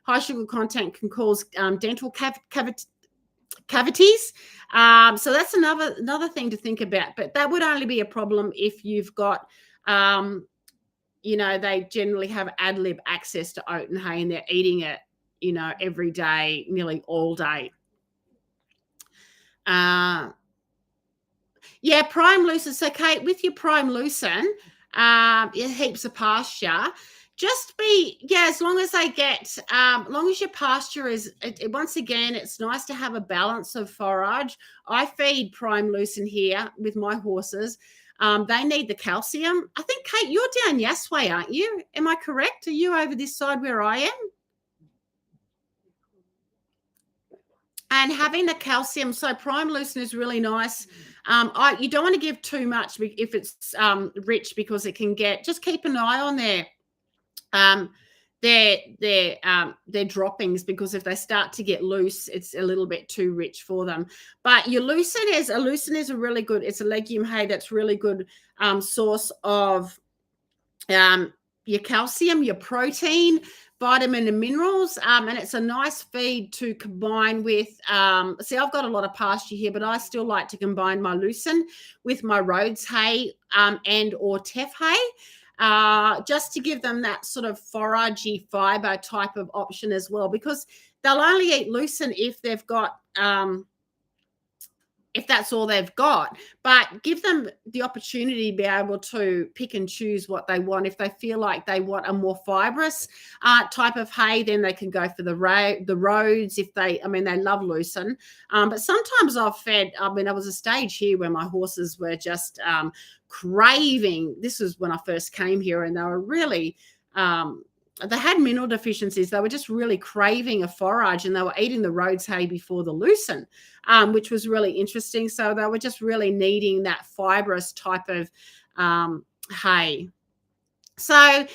High sugar content can cause dental cavities. So that's another thing to think about. But that would only be a problem if you've got, they generally have ad lib access to Oaten hay and they're eating it, every day, nearly all day. Yeah, prime lucerne. So, Kate, with your prime lucerne, heaps of pasture. Just as long as they get, long as your pasture is, once again, it's nice to have a balance of forage. I feed prime lucerne here with my horses. They need the calcium. I think, Kate, you're down Yass way, aren't you? Am I correct? Are you over this side where I am? And having the calcium, so prime lucerne is really nice. You don't want to give too much if it's rich, because it can just keep an eye on their droppings, because if they start to get loose, it's a little bit too rich for them. But your lucerne is a really good, it's a legume hay that's really good source of your calcium, your protein, vitamin and minerals, and it's a nice feed to combine with. See, I've got a lot of pasture here, but I still like to combine my lucerne with my Rhodes hay and or teff hay, just to give them that sort of foragey fiber type of option as well, because they'll only eat lucerne if they've got if that's all they've got. But give them the opportunity to be able to pick and choose what they want. If they feel like they want a more fibrous type of hay, then they can go for the Rhodes. They love lucerne. But sometimes I've fed, there was a stage here where my horses were just craving. This was when I first came here, and they were really, they had mineral deficiencies. They were just really craving a forage, and they were eating the Rhodes hay before the lucerne, which was really interesting. So they were just really needing that fibrous type of hay. So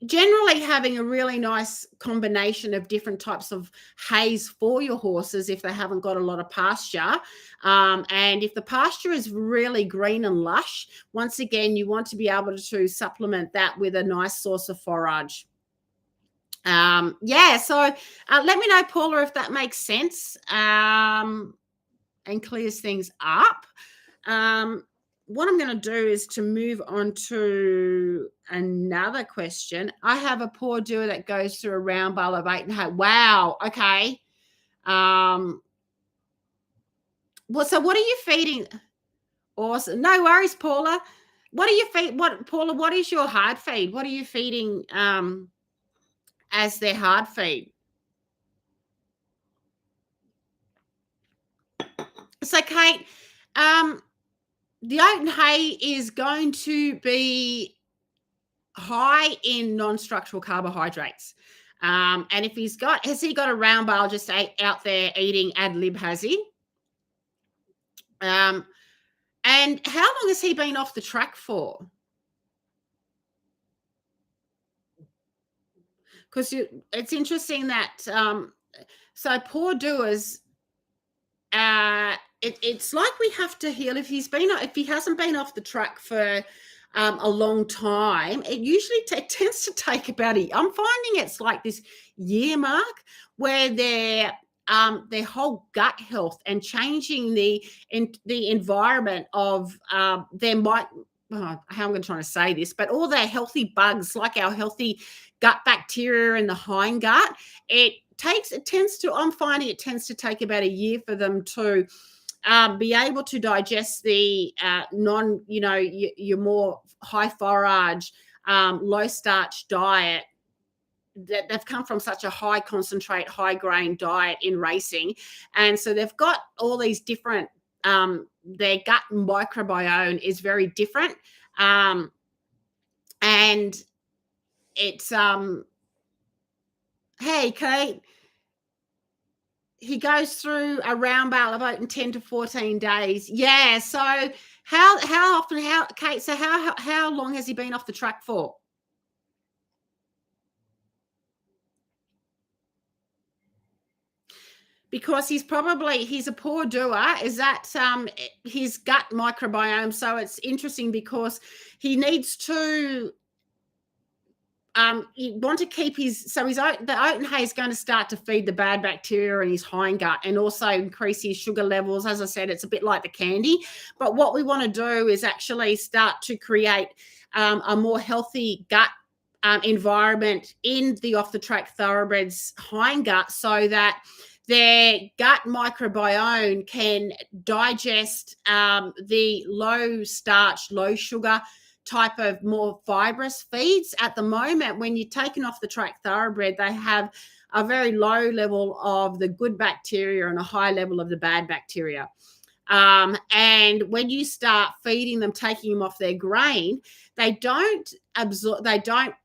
generally having a really nice combination of different types of hays for your horses if they haven't got a lot of pasture. And if the pasture is really green and lush, once again, you want to be able to supplement that with a nice source of forage. So let me know, Paula, if that makes sense and clears things up. What I'm going to do is to move on to another question. I have a poor doer that goes through a round bale of 8 hay. Wow. Okay. So what are you feeding? Awesome. No worries, Paula. What are you feeding? Paula, what is your hard feed? What are you feeding as their hard feed? So, Kate, the Oaten hay is going to be high in non-structural carbohydrates. And if has he got a round bale just out there eating ad lib, has he? And how long has he been off the track for? Because it's interesting that, so poor doers, it's like we have to heal if he hasn't been off the track for a long time. It usually tends to take about I'm finding it's like this year mark where their whole gut health and changing the environment of how I'm going to try to say this, but all their healthy bugs, like our healthy gut bacteria in the hind gut, I'm finding it tends to take about a year for them to be able to digest the your more high forage, low starch diet that they've come from such a high concentrate, high grain diet in racing. And so they've got all these different their gut microbiome is very different. And it's hey Kate, he goes through a round bale of oat in 10 to 14 days. Yeah. So how often, Kate, so how long has he been off the track for? Because he's a poor doer. Is that his gut microbiome? So it's interesting because he needs to you want to keep the Oaten hay is going to start to feed the bad bacteria in his hindgut and also increase his sugar levels. As I said, it's a bit like the candy, but what we want to do is actually start to create a more healthy gut environment in the Off The Track Thoroughbreds hindgut, so that their gut microbiome can digest the low starch, low sugar type of more fibrous feeds. At the moment, when you're taking Off The Track Thoroughbred, they have a very low level of the good bacteria and a high level of the bad bacteria. And when you start feeding them, taking them off their grain, they don't absorb, they don't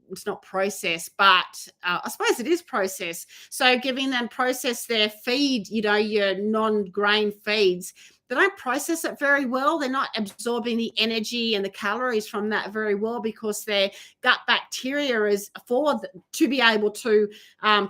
it's not process, but I suppose it is process. So giving them process their feed, your non-grain feeds, they don't process it very well. They're not absorbing the energy and the calories from that very well because their gut bacteria is to be able to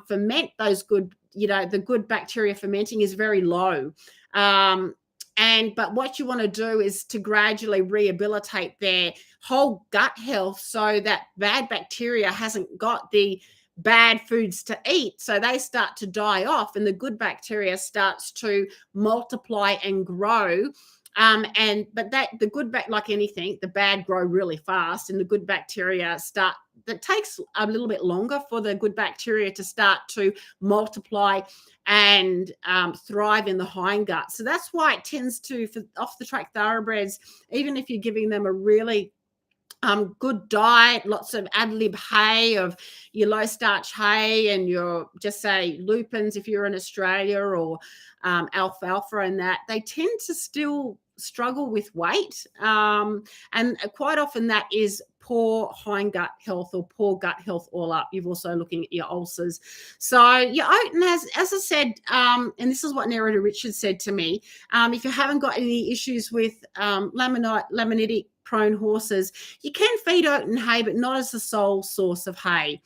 ferment those good, the good bacteria fermenting is very low. But what you want to do is to gradually rehabilitate their whole gut health so that bad bacteria hasn't got the bad foods to eat. So they start to die off and the good bacteria starts to multiply and grow. The good like anything, the bad grow really fast and the good bacteria that takes a little bit longer for the good bacteria to start to multiply and thrive in the hindgut. So that's why it tends to, for Off The Track Thoroughbreds, even if you're giving them a really good diet, lots of ad lib hay, of your low starch hay and your, just say, lupins if you're in Australia, or alfalfa, and that, they tend to still struggle with weight. And quite often that is poor hindgut health or poor gut health all up. You're also looking at your ulcers. So your Oaten has, as I said, and this is what Nerida Richards said to me, if you haven't got any issues with laminitic prone horses, you can feed Oaten hay, but not as the sole source of hay.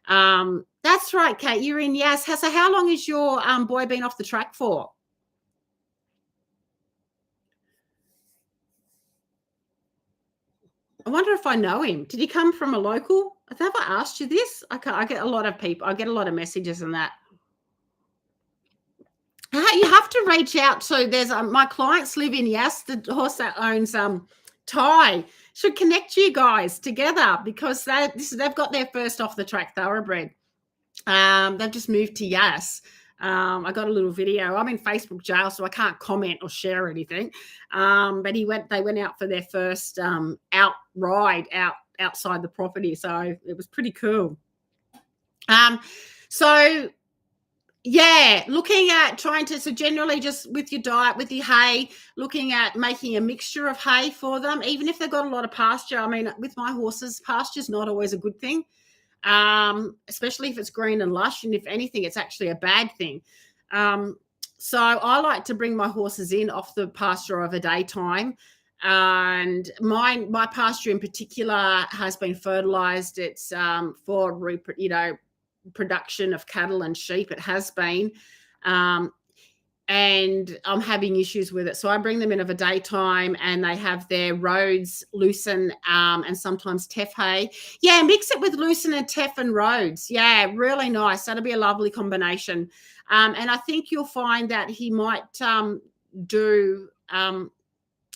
That's right, Kate, you're in. Yes. So how long has your boy been off the track for? I wonder if I know him. Did he come from a local? Have I asked you this? I get a lot of people. I get a lot of messages on that. You have to reach out to, there's my clients live in Yass, the horse that owns Ty. Should connect you guys together because they've got their first Off The Track Thoroughbred. They've just moved to Yass. I got a little video. I'm in Facebook jail, so I can't comment or share anything. But they went out for their first ride outside the property. So it was pretty cool. So yeah, looking at so generally just with your diet, with your hay, looking at making a mixture of hay for them, even if they've got a lot of pasture. I mean, with my horses, pasture's not always a good thing. Especially if it's green and lush, and if anything, it's actually a bad thing. So I like to bring my horses in off the pasture of a daytime, and my pasture in particular has been fertilized. It's for production of cattle and sheep. It has been, and I'm having issues with it. So I bring them in of a daytime and they have their Rhodes, Lucerne, and sometimes Teff hay. Yeah, mix it with Lucerne and Teff and Rhodes. Yeah, really nice. That'll be a lovely combination. And I think you'll find that he might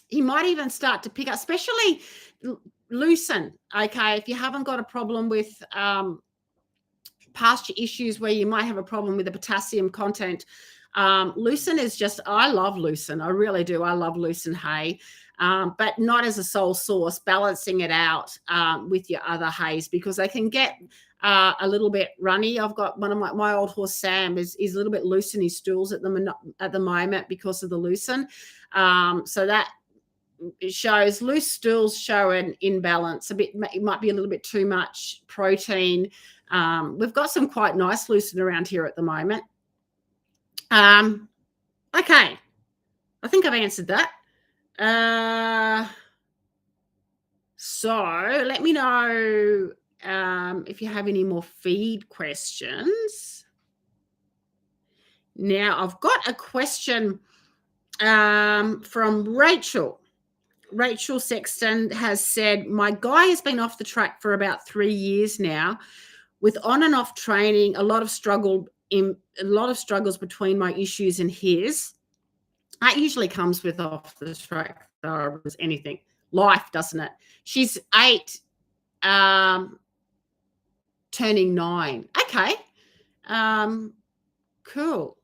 he might even start to pick up, especially Lucerne, okay, if you haven't got a problem with pasture issues where you might have a problem with the potassium content. Lucerne is just, I love Lucerne. I really do. I love Lucerne hay, but not as a sole source, balancing it out with your other hays, because they can get a little bit runny. I've got one of my old horse Sam is a little bit loose in his stools at the moment because of the loosen. So that it shows loose stools show an imbalance. It might be a little bit too much protein. We've got some quite nice loosen around here at the moment. Okay, I think I've answered that. So let me know if you have any more feed questions. Now, I've got a question from Rachel. Rachel Sexton has said, my guy has been off the track for about 3 years now with on and off training, a lot of struggles between my issues and his. That usually comes with off the track thoroughbreds, anything. Life, doesn't it? She's 8, turning 9. Okay. Cool.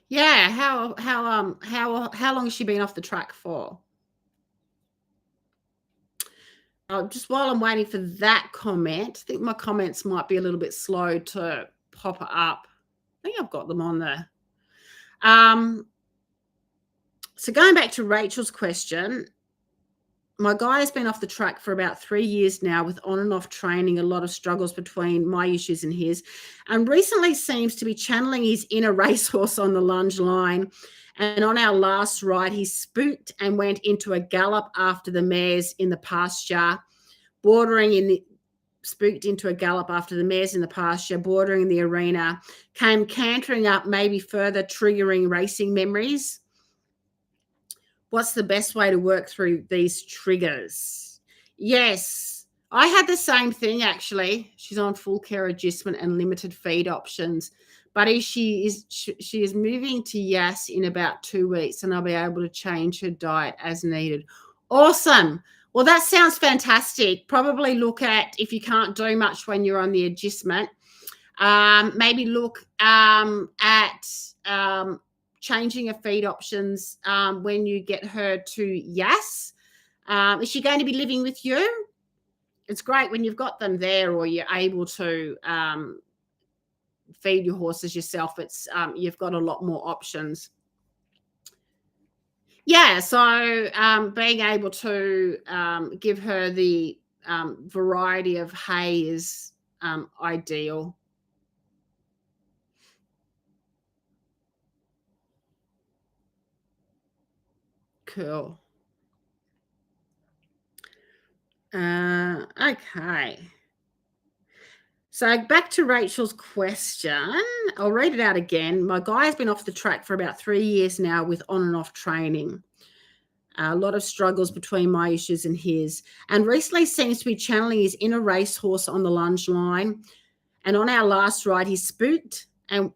Yeah, how long has she been off the track for? Just while I'm waiting for that comment, I think my comments might be a little bit slow to pop up. I think I've got them on there. So going back to Rachel's question, my guy has been off the track for about 3 years now with on and off training, a lot of struggles between my issues and his, and recently seems to be channeling his inner racehorse on the lunge line. And on our last ride, he spooked and went into a gallop after the mares in the pasture, bordering in the arena, came cantering up, maybe further triggering racing memories. What's the best way to work through these triggers? Yes, I had the same thing, actually. She's on full care adjustment and limited feed options. But she is moving to Yas in about 2 weeks, and I'll be able to change her diet as needed. Awesome. Well, that sounds fantastic. Probably look at, if you can't do much when you're on the adjustment, maybe look at changing her feed options when you get her to Yas. Is she going to be living with you? It's great when you've got them there, or you're able to feed your horses yourself. It's you've got a lot more options. Yeah, so being able to give her the variety of hay is ideal. Cool. Okay. So back to Rachel's question. I'll read it out again. My guy has been off the track for about 3 years now with on and off training. A lot of struggles between my issues and his. And recently seems to be channeling his inner racehorse on the lunge line. And on our last ride, he spooked and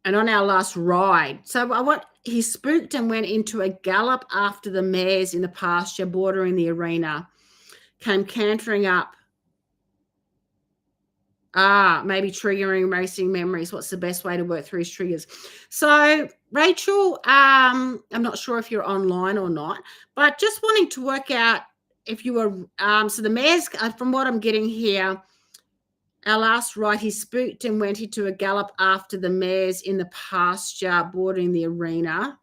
on our last ride. So he spooked and went into a gallop after the mares in the pasture bordering the arena. Came cantering up. Maybe triggering racing memories. What's the best way to work through his triggers? So, Rachel, I'm not sure if you're online or not, but just wanting to work out if you were, so the mares, from what I'm getting here, our last ride, he spooked and went into a gallop after the mares in the pasture bordering the arena.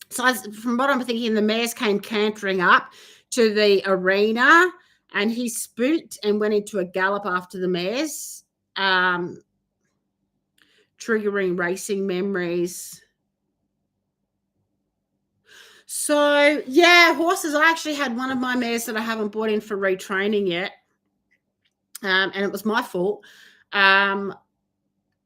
So from what I'm thinking, the mares came cantering up to the arena, and he spooked and went into a gallop after the mares, triggering racing memories. So, yeah, horses. I actually had one of my mares that I haven't brought in for retraining yet, and it was my fault.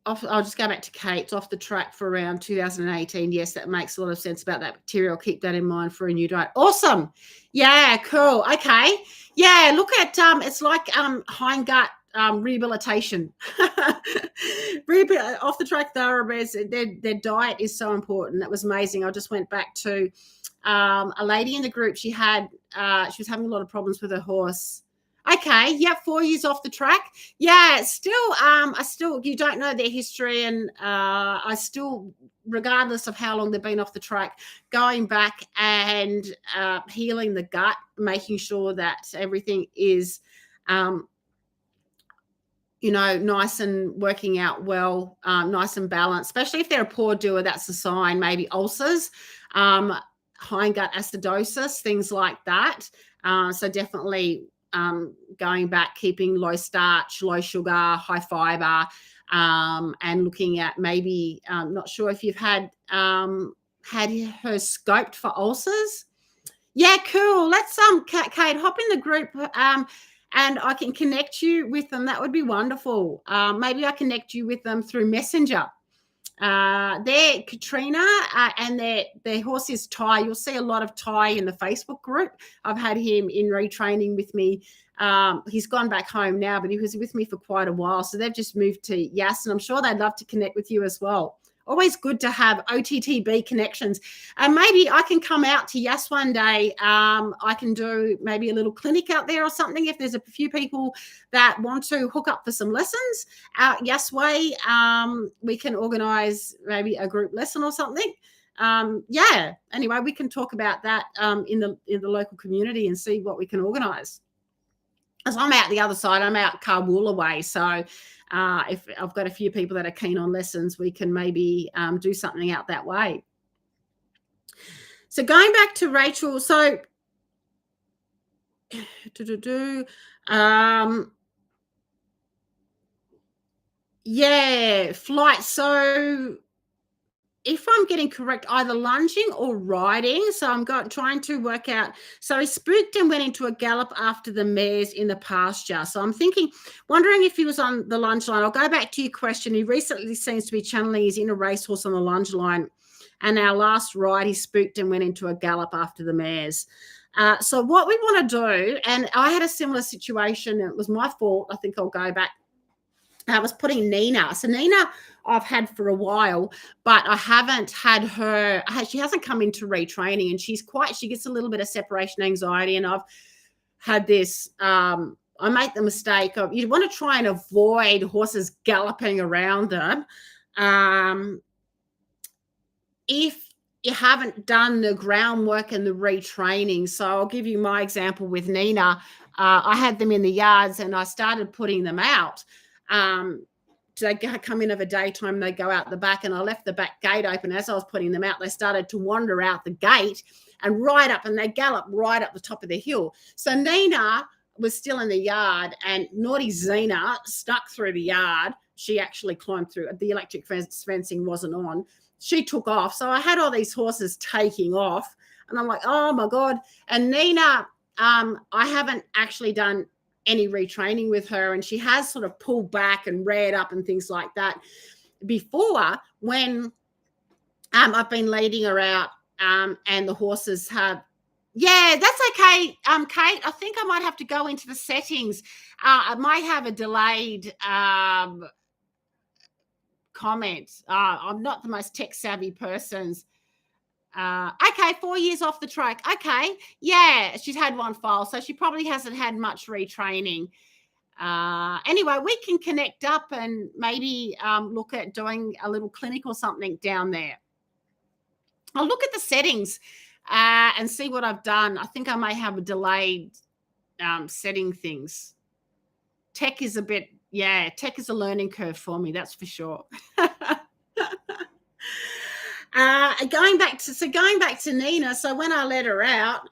I'll just go back to Kate's off the track for around 2018. Yes, that makes a lot of sense about that bacteria. I'll keep that in mind for a new diet. Awesome. Yeah, cool. Okay. Yeah, look at it's like hindgut rehabilitation. Off the track thoroughbreds, their diet is so important. That was amazing. I just went back to a lady in the group. She was having a lot of problems with her horse. Okay, yeah, 4 years off the track. Yeah, still, you don't know their history, and I still, regardless of how long they've been off the track, going back and healing the gut, making sure that everything is, nice and working out well, nice and balanced, especially if they're a poor doer. That's a sign, maybe ulcers, hindgut acidosis, things like that. So definitely going back, keeping low starch, low sugar, high fiber, and looking at maybe, not sure if you've had her scoped for ulcers. Yeah, cool. Let's Kate, hop in the group, and I can connect you with them. That would be wonderful. Maybe I connect you with them through Messenger. They're Katrina, and their horse is Ty. You'll see a lot of Ty in the Facebook group. I've had him in retraining with me. He's gone back home now, but he was with me for quite a while. So they've just moved to Yass, and I'm sure they'd love to connect with you as well. Always good to have OTTB connections. And maybe I can come out to Yass one day. I can do maybe a little clinic out there or something. If there's a few people that want to hook up for some lessons out Yass way, we can organize maybe a group lesson or something. Yeah. Anyway, we can talk about that in the local community and see what we can organize. As I'm out the other side, I'm out Carwoola way. So if I've got a few people that are keen on lessons, we can maybe do something out that way. So going back to Rachel, so yeah, flight. So if I'm getting correct, either lunging or riding. So I'm trying to work out. So he spooked and went into a gallop after the mares in the pasture. So I'm wondering if he was on the lunge line. I'll go back to your question. He recently seems to be channeling his inner racehorse on the lunge line. And our last ride, he spooked and went into a gallop after the mares. So what we want to do, and I had a similar situation. It was my fault. I think I'll go back. I was putting Nina. So Nina I've had for a while, but I haven't had her. She hasn't come into retraining, and she gets a little bit of separation anxiety. And I've had this, I make the mistake of, you want to try and avoid horses galloping around them. If you haven't done the groundwork and the retraining. So I'll give you my example with Nina. I had them in the yards and I started putting them out. They come in of a daytime, they go out the back, and I left the back gate open. As I was putting them out, they started to wander out the gate and they gallop right up the top of the hill. So Nina was still in the yard, and naughty Zena stuck through the yard. She actually climbed through. The electric fencing wasn't on. She took off. So I had all these horses taking off, and I'm like, oh my God. And Nina, I haven't actually done any retraining with her, and she has sort of pulled back and reared up and things like that before, when I've been leading her out, and the horses have, yeah, that's okay. Kate, I think I might have to go into the settings. I might have a delayed comment. I'm not the most tech savvy person. Okay, 4 years off the track. Okay, yeah, she's had one file, so she probably hasn't had much retraining. Anyway, we can connect up and maybe look at doing a little clinic or something down there. I'll look at the settings and see what I've done. I think I may have a delayed setting things. Tech is tech is a learning curve for me, that's for sure. Going back to Nina. So when I let her out,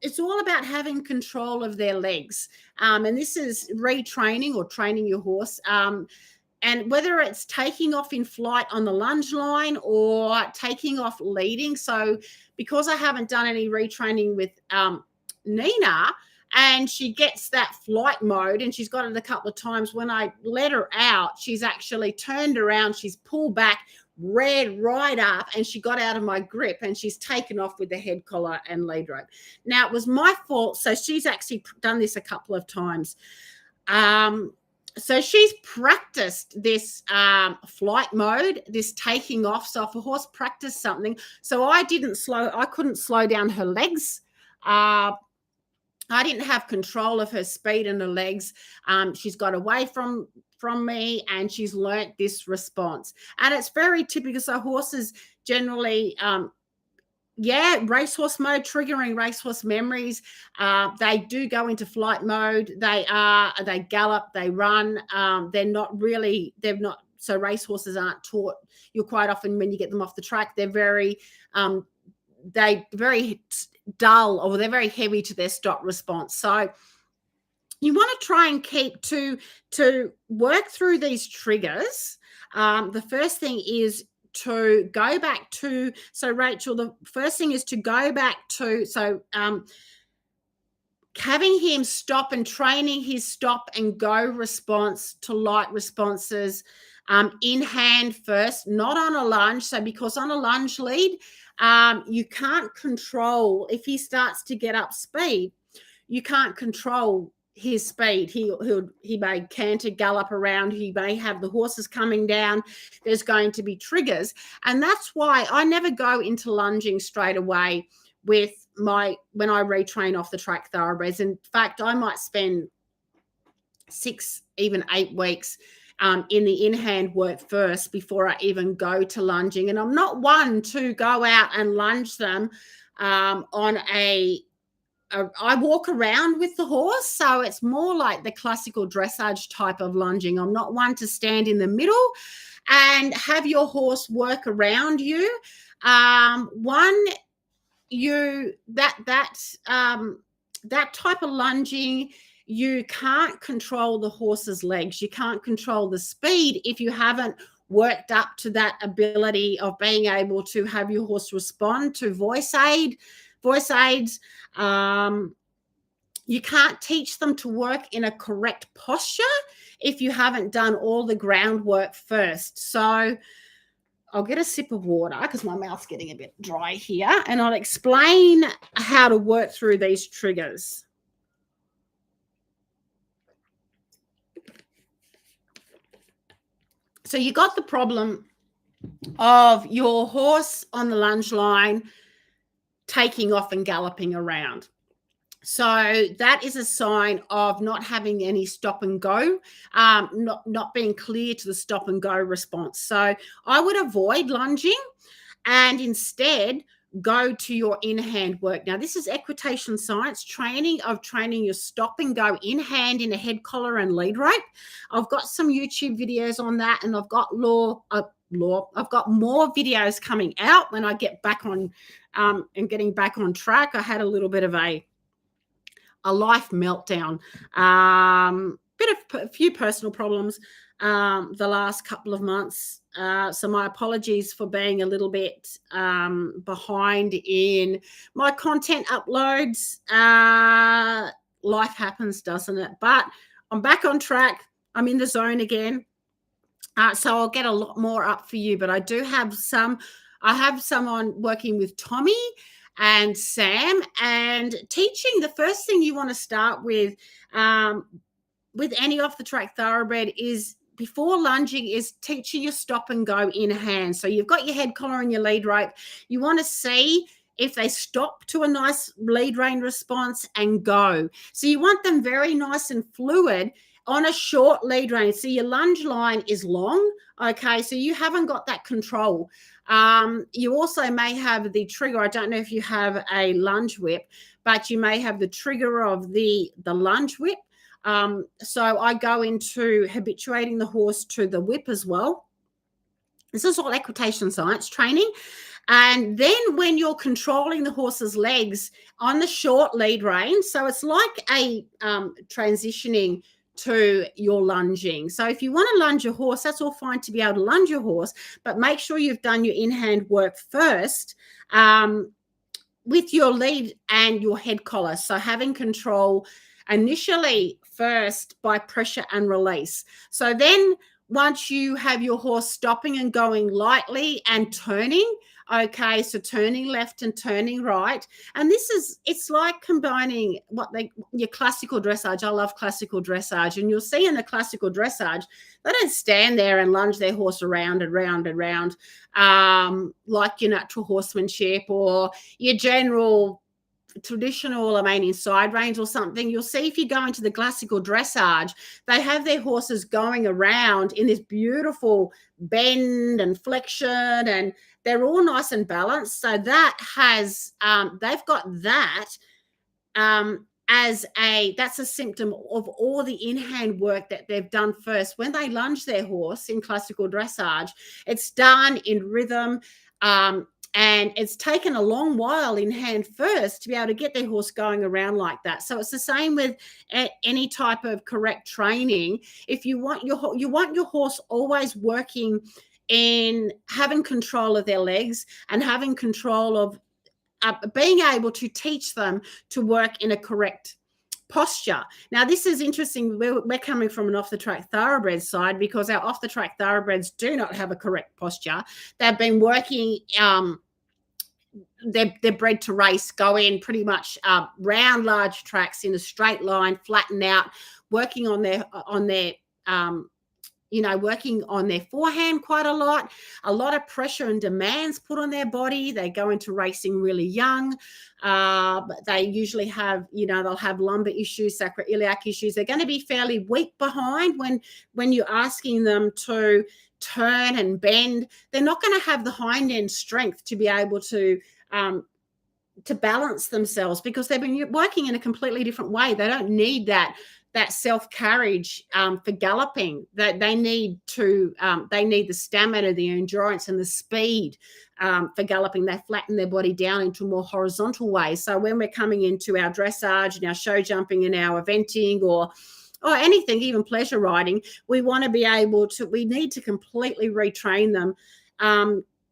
it's all about having control of their legs. And this is retraining or training your horse. And whether it's taking off in flight on the lunge line or taking off leading. So because I haven't done any retraining with Nina, and she gets that flight mode, and she's got it a couple of times, when I let her out, she's actually turned around, she's pulled back, reared right up, and she got out of my grip, and she's taken off with the head collar and lead rope. Now, it was my fault. So she's actually done this a couple of times. So she's practiced this flight mode, this taking off. So if a horse practiced something, so I couldn't slow down her legs. I didn't have control of her speed and her legs. She's got away from me, and she's learnt this response. And it's very typical. So horses generally, racehorse mode, triggering racehorse memories. They do go into flight mode. They gallop, they run. So racehorses aren't taught. You'll quite often, when you get them off the track, they're very dull, or they're very heavy to their stop response. So you want to try and keep to work through these triggers. The first thing is to go back to, so Rachel, the first thing is to go back to, having him stop and training his stop and go response to light responses in hand first, not on a lunge. So because on a lunge lead, you can't control, if he starts to get up speed, you can't control his speed. He may canter, gallop around. He may have the horses coming down. There's going to be triggers. And that's why I never go into lunging straight away when I retrain off the track thoroughbreds. In fact, I might spend 6, even 8 weeks in the in-hand work first before I even go to lunging. And I'm not one to go out and lunge them I walk around with the horse, so it's more like the classical dressage type of lunging. I'm not one to stand in the middle and have your horse work around you. That type of lunging, you can't control the horse's legs. You can't control the speed if you haven't worked up to that ability of being able to have your horse respond to voice aids. You can't teach them to work in a correct posture if you haven't done all the groundwork first. So I'll get a sip of water because my mouth's getting a bit dry here, and I'll explain how to work through these triggers. So you got the problem of your horse on the lunge line taking off and galloping around. So that is a sign of not having any stop and go, not being clear to the stop and go response. So I would avoid lunging and instead go to your in-hand work. Now, this is equitation science, training your stop and go in hand in a head collar and lead rope. I've got some YouTube videos on that, and I've got I've got more videos coming out when I get back on and getting back on track. I had a little bit of a life meltdown, a few personal problems the last couple of months. So my apologies for being a little bit behind in my content uploads. Life happens, doesn't it? But I'm back on track. I'm in the zone again. So I'll get a lot more up for you. But I have someone working with Tommy and Sam, and teaching. The first thing you want to start with any off the track thoroughbred is, before lunging, is teaching your stop and go in hand. So you've got your head collar and your lead rope. You want to see if they stop to a nice lead rein response and go. So you want them very nice and fluid on a short lead rein. So your lunge line is long, okay? So you haven't got that control. You also may have the trigger. I don't know if you have a lunge whip, but you may have the trigger of the lunge whip. So I go into habituating the horse to the whip as well. This is all equitation science training. And then when you're controlling the horse's legs on the short lead rein, so it's like a transitioning to your lunging. So if you want to lunge your horse, that's all fine to be able to lunge your horse, but make sure you've done your in-hand work first with your lead and your head collar. So having control initially first by pressure and release. So then once you have your horse stopping and going lightly and turning, okay, so turning left and turning right. And it's like combining your classical dressage. I love classical dressage. And you'll see in the classical dressage, they don't stand there and lunge their horse around and round and round like your natural horsemanship or your general traditional, inside reins or something, you'll see if you go into the classical dressage, they have their horses going around in this beautiful bend and flexion, and they're all nice and balanced. So that has, they've got that that's a symptom of all the in-hand work that they've done first. When they lunge their horse in classical dressage, it's done in rhythm, and it's taken a long while in hand first to be able to get their horse going around like that. So it's the same with any type of correct training. If you want your horse always working in having control of their legs and having control of being able to teach them to work in a correct posture. Now, this is interesting. We're coming from an off-the-track thoroughbred side, because our off-the-track thoroughbreds do not have a correct posture. They've been working, they're bred to race, go in pretty much round large tracks in a straight line, flatten out, working on their working on their forehand quite a lot of pressure and demands put on their body. They go into racing really young. They usually have, they'll have lumbar issues, sacroiliac issues. They're going to be fairly weak behind when you're asking them to turn and bend. They're not going to have the hind end strength to be able to balance themselves, because they've been working in a completely different way. They don't need that self-carriage for galloping. That they need the stamina, the endurance, and the speed for galloping. They flatten their body down into a more horizontal way. So when we're coming into our dressage and our show jumping and our eventing or anything, even pleasure riding, we need to completely retrain them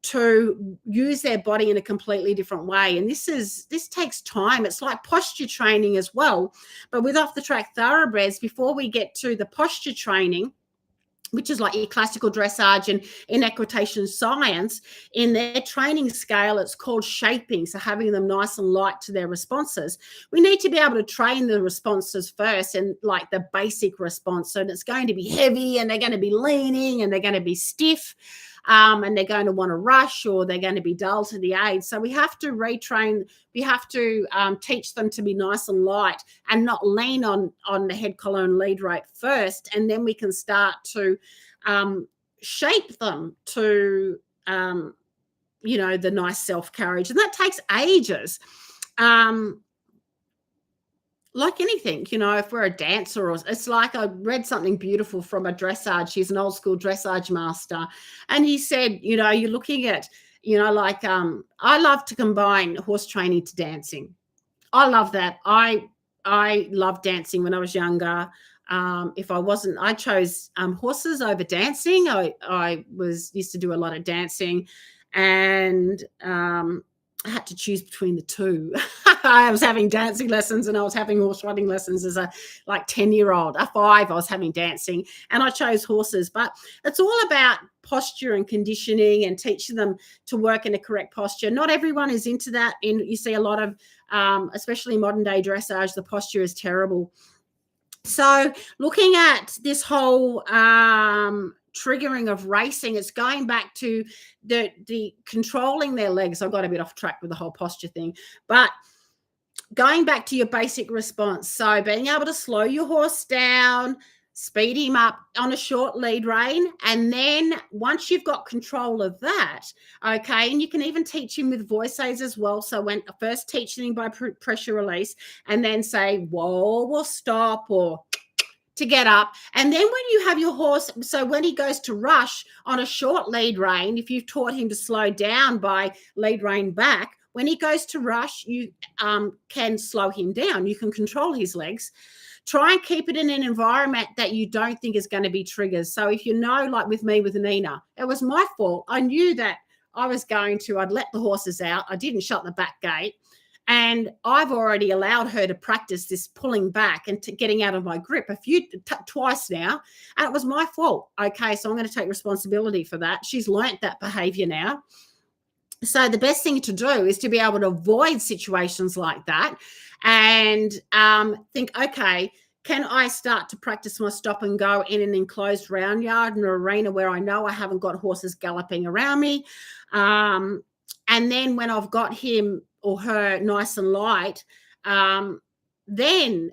to use their body in a completely different way. And this takes time. It's like posture training as well. But with off-the-track thoroughbreds, before we get to the posture training, which is like your classical dressage and in equitation science, in their training scale, it's called shaping. So having them nice and light to their responses. We need to be able to train the responses first, and like the basic response. So it's going to be heavy, and they're going to be leaning, and they're going to be stiff. And they're going to want to rush, or they're going to be dull to the aid. So we have to retrain. We have to teach them to be nice and light and not lean on the head collar and lead rope first. And then we can start to shape them to, the nice self-carriage. And that takes ages. Like anything, if we're a dancer, or it's like I read something beautiful from a dressage. He's an old school dressage master. And he said, you're looking at, I love to combine horse training to dancing. I love that. I loved dancing when I was younger. I chose horses over dancing. I used to do a lot of dancing, and I had to choose between the two. I was having dancing lessons and I was having horse riding lessons as a 10-year-old. At 5, I was having dancing, and I chose horses. But it's all about posture and conditioning and teaching them to work in a correct posture. Not everyone is into that. And you see a lot of, especially modern day dressage, the posture is terrible. So looking at this whole triggering of racing, it's going back to the controlling their legs. I got a bit off track with the whole posture thing, but going back to your basic response. So being able to slow your horse down, speed him up on a short lead rein. And then once you've got control of that, okay, and you can even teach him with voice aids as well. So when first teaching him by pressure release, and then say, whoa, we'll stop, or to get up. And then when you have your horse, so when he goes to rush on a short lead rein, if you've taught him to slow down by lead rein back, when he goes to rush, you can slow him down. You can control his legs. Try and keep it in an environment that you don't think is going to be triggers. So if like with me with Nina, it was my fault. I knew that I'd let the horses out. I didn't shut the back gate. And I've already allowed her to practice this pulling back and getting out of my grip twice now. And it was my fault. Okay, so I'm going to take responsibility for that. She's learnt that behavior now. So the best thing to do is to be able to avoid situations like that and think, okay, can I start to practice my stop and go in an enclosed round yard, an arena where I know I haven't got horses galloping around me? And then when I've got him or her nice and light, then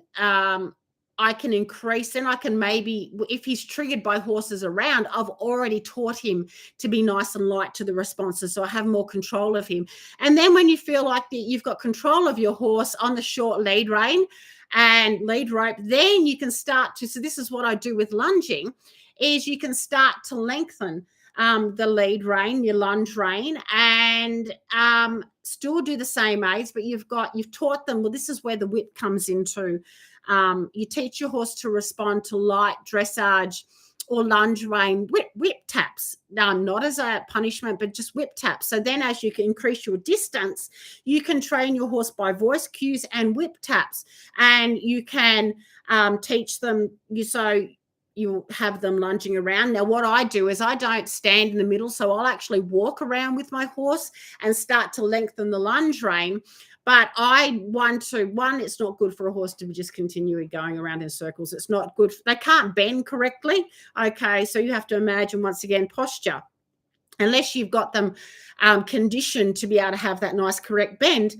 I can increase, then I can maybe, if he's triggered by horses around, I've already taught him to be nice and light to the responses, so I have more control of him. And then when you feel like you've got control of your horse on the short lead rein and lead rope, then you can start to, so this is what I do with lunging, is you can start to lengthen the lead rein, your lunge rein, and still do the same aids, but you've taught them, well, this is where the whip comes into. You teach your horse to respond to light dressage or lunge rein whip taps, not as a punishment, but just whip taps. So then as you can increase your distance, you can train your horse by voice cues and whip taps, and you can teach them, you have them lunging around. Now, what I do is I don't stand in the middle, so I'll actually walk around with my horse and start to lengthen the lunge rein. But it's not good for a horse to be just continually going around in circles. It's not good. They can't bend correctly. Okay, so you have to imagine, once again, posture. Unless you've got them conditioned to be able to have that nice correct bend,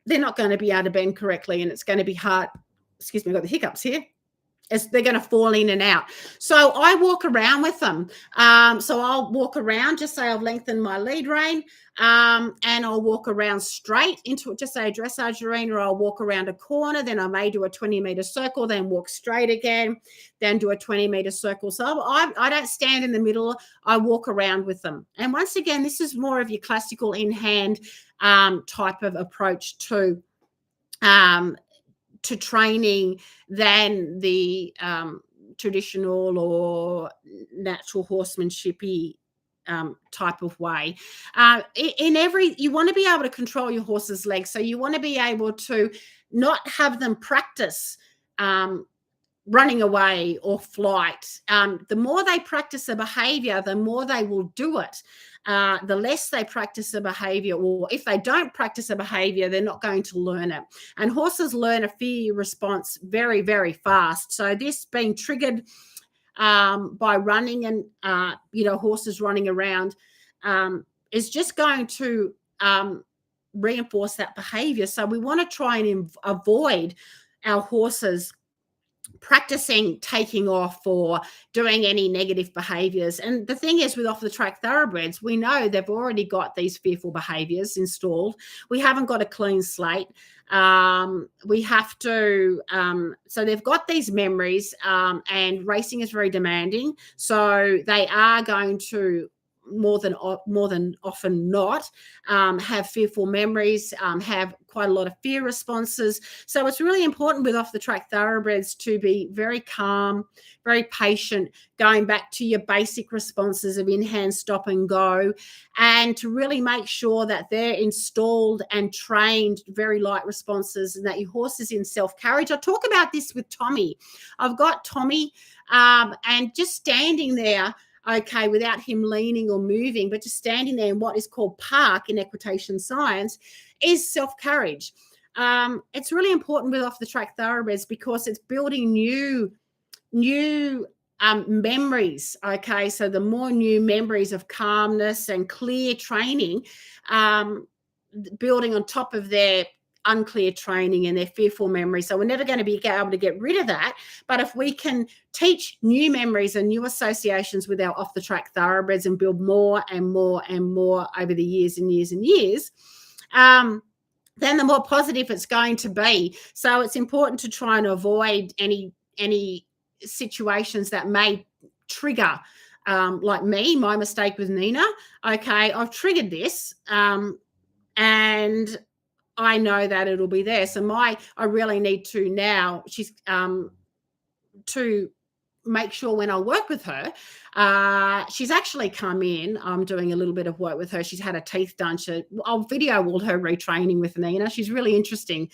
they're not going to be able to bend correctly, and it's going to be hard. Excuse me, I've got the hiccups here. As they're going to fall in and out. So I walk around with them. So I'll walk around, just say I've lengthened my lead rein, and I'll walk around straight into, just say, a dressage arena, or I'll walk around a corner, then I may do a 20-meter circle, then walk straight again, then do a 20-meter circle. So I don't stand in the middle. I walk around with them. And once again, this is more of your classical in-hand type of approach to training than the traditional or natural horsemanshipy type of way. You want to be able to control your horse's legs. So you want to be able to not have them practice running away or flight. The more they practice a behavior, the more they will do it. The less they practice a behavior, or if they don't practice a behavior, they're not going to learn it. And horses learn a fear response very, very fast. So this being triggered by running and, horses running around is just going to reinforce that behavior. So we want to try and avoid our horses practicing taking off or doing any negative behaviors. And the thing is, with Off the Track Thoroughbreds, we know they've already got these fearful behaviors installed. We haven't got a clean slate. We have to, so they've got these memories, and racing is very demanding. So they are going to, more than often not, have fearful memories, have quite a lot of fear responses. So it's really important with Off the Track Thoroughbreds to be very calm, very patient, going back to your basic responses of in-hand, stop and go, and to really make sure that they're installed and trained very light responses, and that your horse is in self-carriage. I talk about this with Tommy. I've got Tommy, and just standing there, okay, without him leaning or moving, but just standing there in what is called park in equitation science, is self-carriage. It's really important with Off the Track Thoroughbreds because it's building new memories. Okay, so the more new memories of calmness and clear training, building on top of their unclear training and their fearful memories. So we're never going to be able to get rid of that. But if we can teach new memories and new associations with our Off the Track Thoroughbreds and build more and more and more over the years and years and years, then the more positive it's going to be. So it's important to try and avoid any situations that may trigger, like me, my mistake with Nina. Okay, I've triggered this, and I know that it'll be there. So I really need to now, she's to make sure when I work with her, she's actually come in. I'm doing a little bit of work with her. She's had her teeth done. I'll video all her retraining with Nina. She's really interesting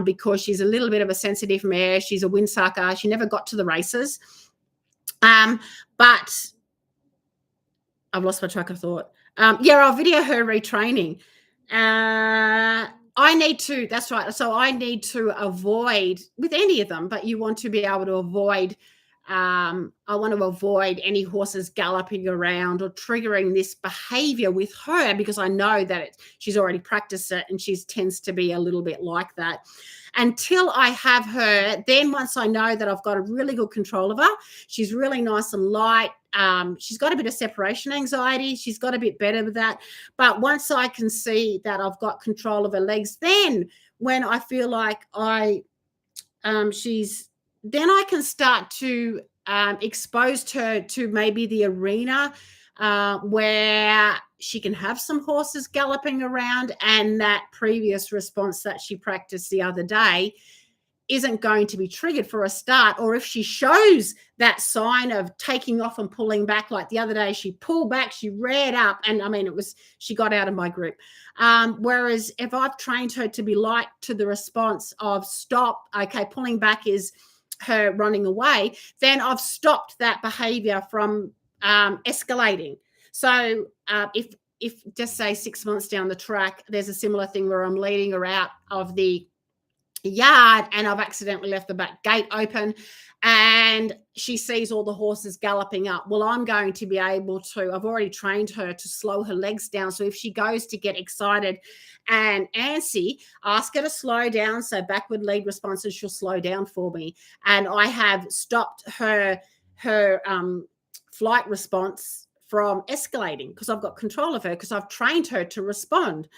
because she's a little bit of a sensitive mare. She's a windsucker. She never got to the races. But I've lost my track of thought. I'll video her retraining. I need to, that's right. So I need to avoid with any of them, but you want to be able to avoid I want to avoid any horses galloping around or triggering this behavior with her, because I know that she's already practiced it and she tends to be a little bit like that. Until I have her, then once I know that I've got a really good control of her, she's really nice and light. She's got a bit of separation anxiety. She's got a bit better with that. But once I can see that I've got control of her legs, then when I feel like then I can start to expose her to maybe the arena where she can have some horses galloping around, and that previous response that she practiced the other day isn't going to be triggered for a start. Or if she shows that sign of taking off and pulling back, like the other day, she pulled back, she reared up, and I mean, she got out of my grip. Whereas if I've trained her to be light to the response of stop, okay, pulling back is her running away, then I've stopped that behavior from escalating. So if just say 6 months down the track, there's a similar thing where I'm leading her out of the yard and I've accidentally left the back gate open and she sees all the horses galloping up. Well, I'm going to be able to, I've already trained her to slow her legs down. So if she goes to get excited and antsy, ask her to slow down. So backward lead responses, she'll slow down for me. And I have stopped her flight response from escalating because I've got control of her, because I've trained her to respond.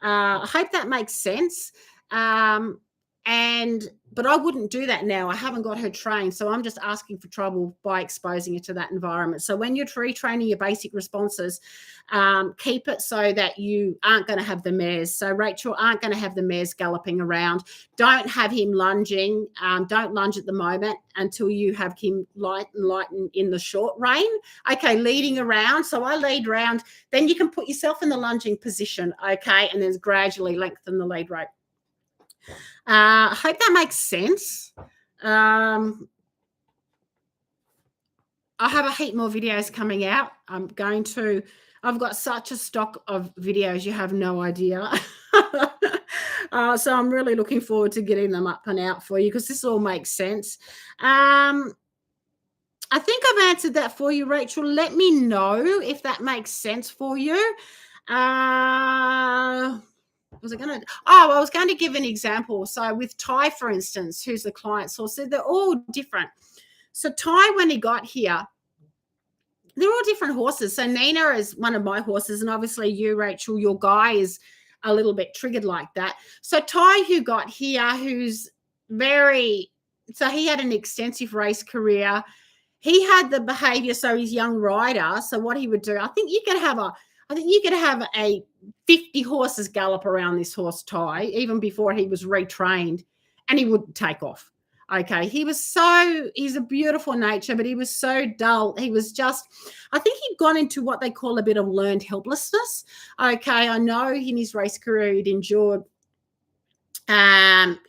I hope that makes sense. But I wouldn't do that now. I haven't got her trained. So I'm just asking for trouble by exposing her to that environment. So when you're retraining your basic responses, keep it so that you aren't going to have the mares. So Rachel aren't going to have the mares galloping around. Don't have him lunging. Don't lunge at the moment until you have him light in the short rein. Okay, leading around. So I lead around. Then you can put yourself in the lunging position. Okay, and then gradually lengthen the lead rope. I hope that makes sense. I have a heap more videos coming out. I've got such a stock of videos, you have no idea. So I'm really looking forward to getting them up and out for you, because this all makes sense. I think I've answered that for you, Rachel. Let me know if that makes sense for you. I was going to give an example. So with Ty, for instance, who's the client source, so they're all different. So Ty, when he got here, they're all different horses. So Nina is one of my horses, and obviously you, Rachel, your guy is a little bit triggered like that. So Ty, who got here, so he had an extensive race career. He had the behavior, so he's young rider. So what he would do, I think you could have a 50 horses gallop around this horse, Ty, even before he was retrained, and he wouldn't take off. Okay. He's a beautiful nature, but he was so dull. He was I think he'd gone into what they call a bit of learned helplessness. Okay. I know in his race career, he'd endured,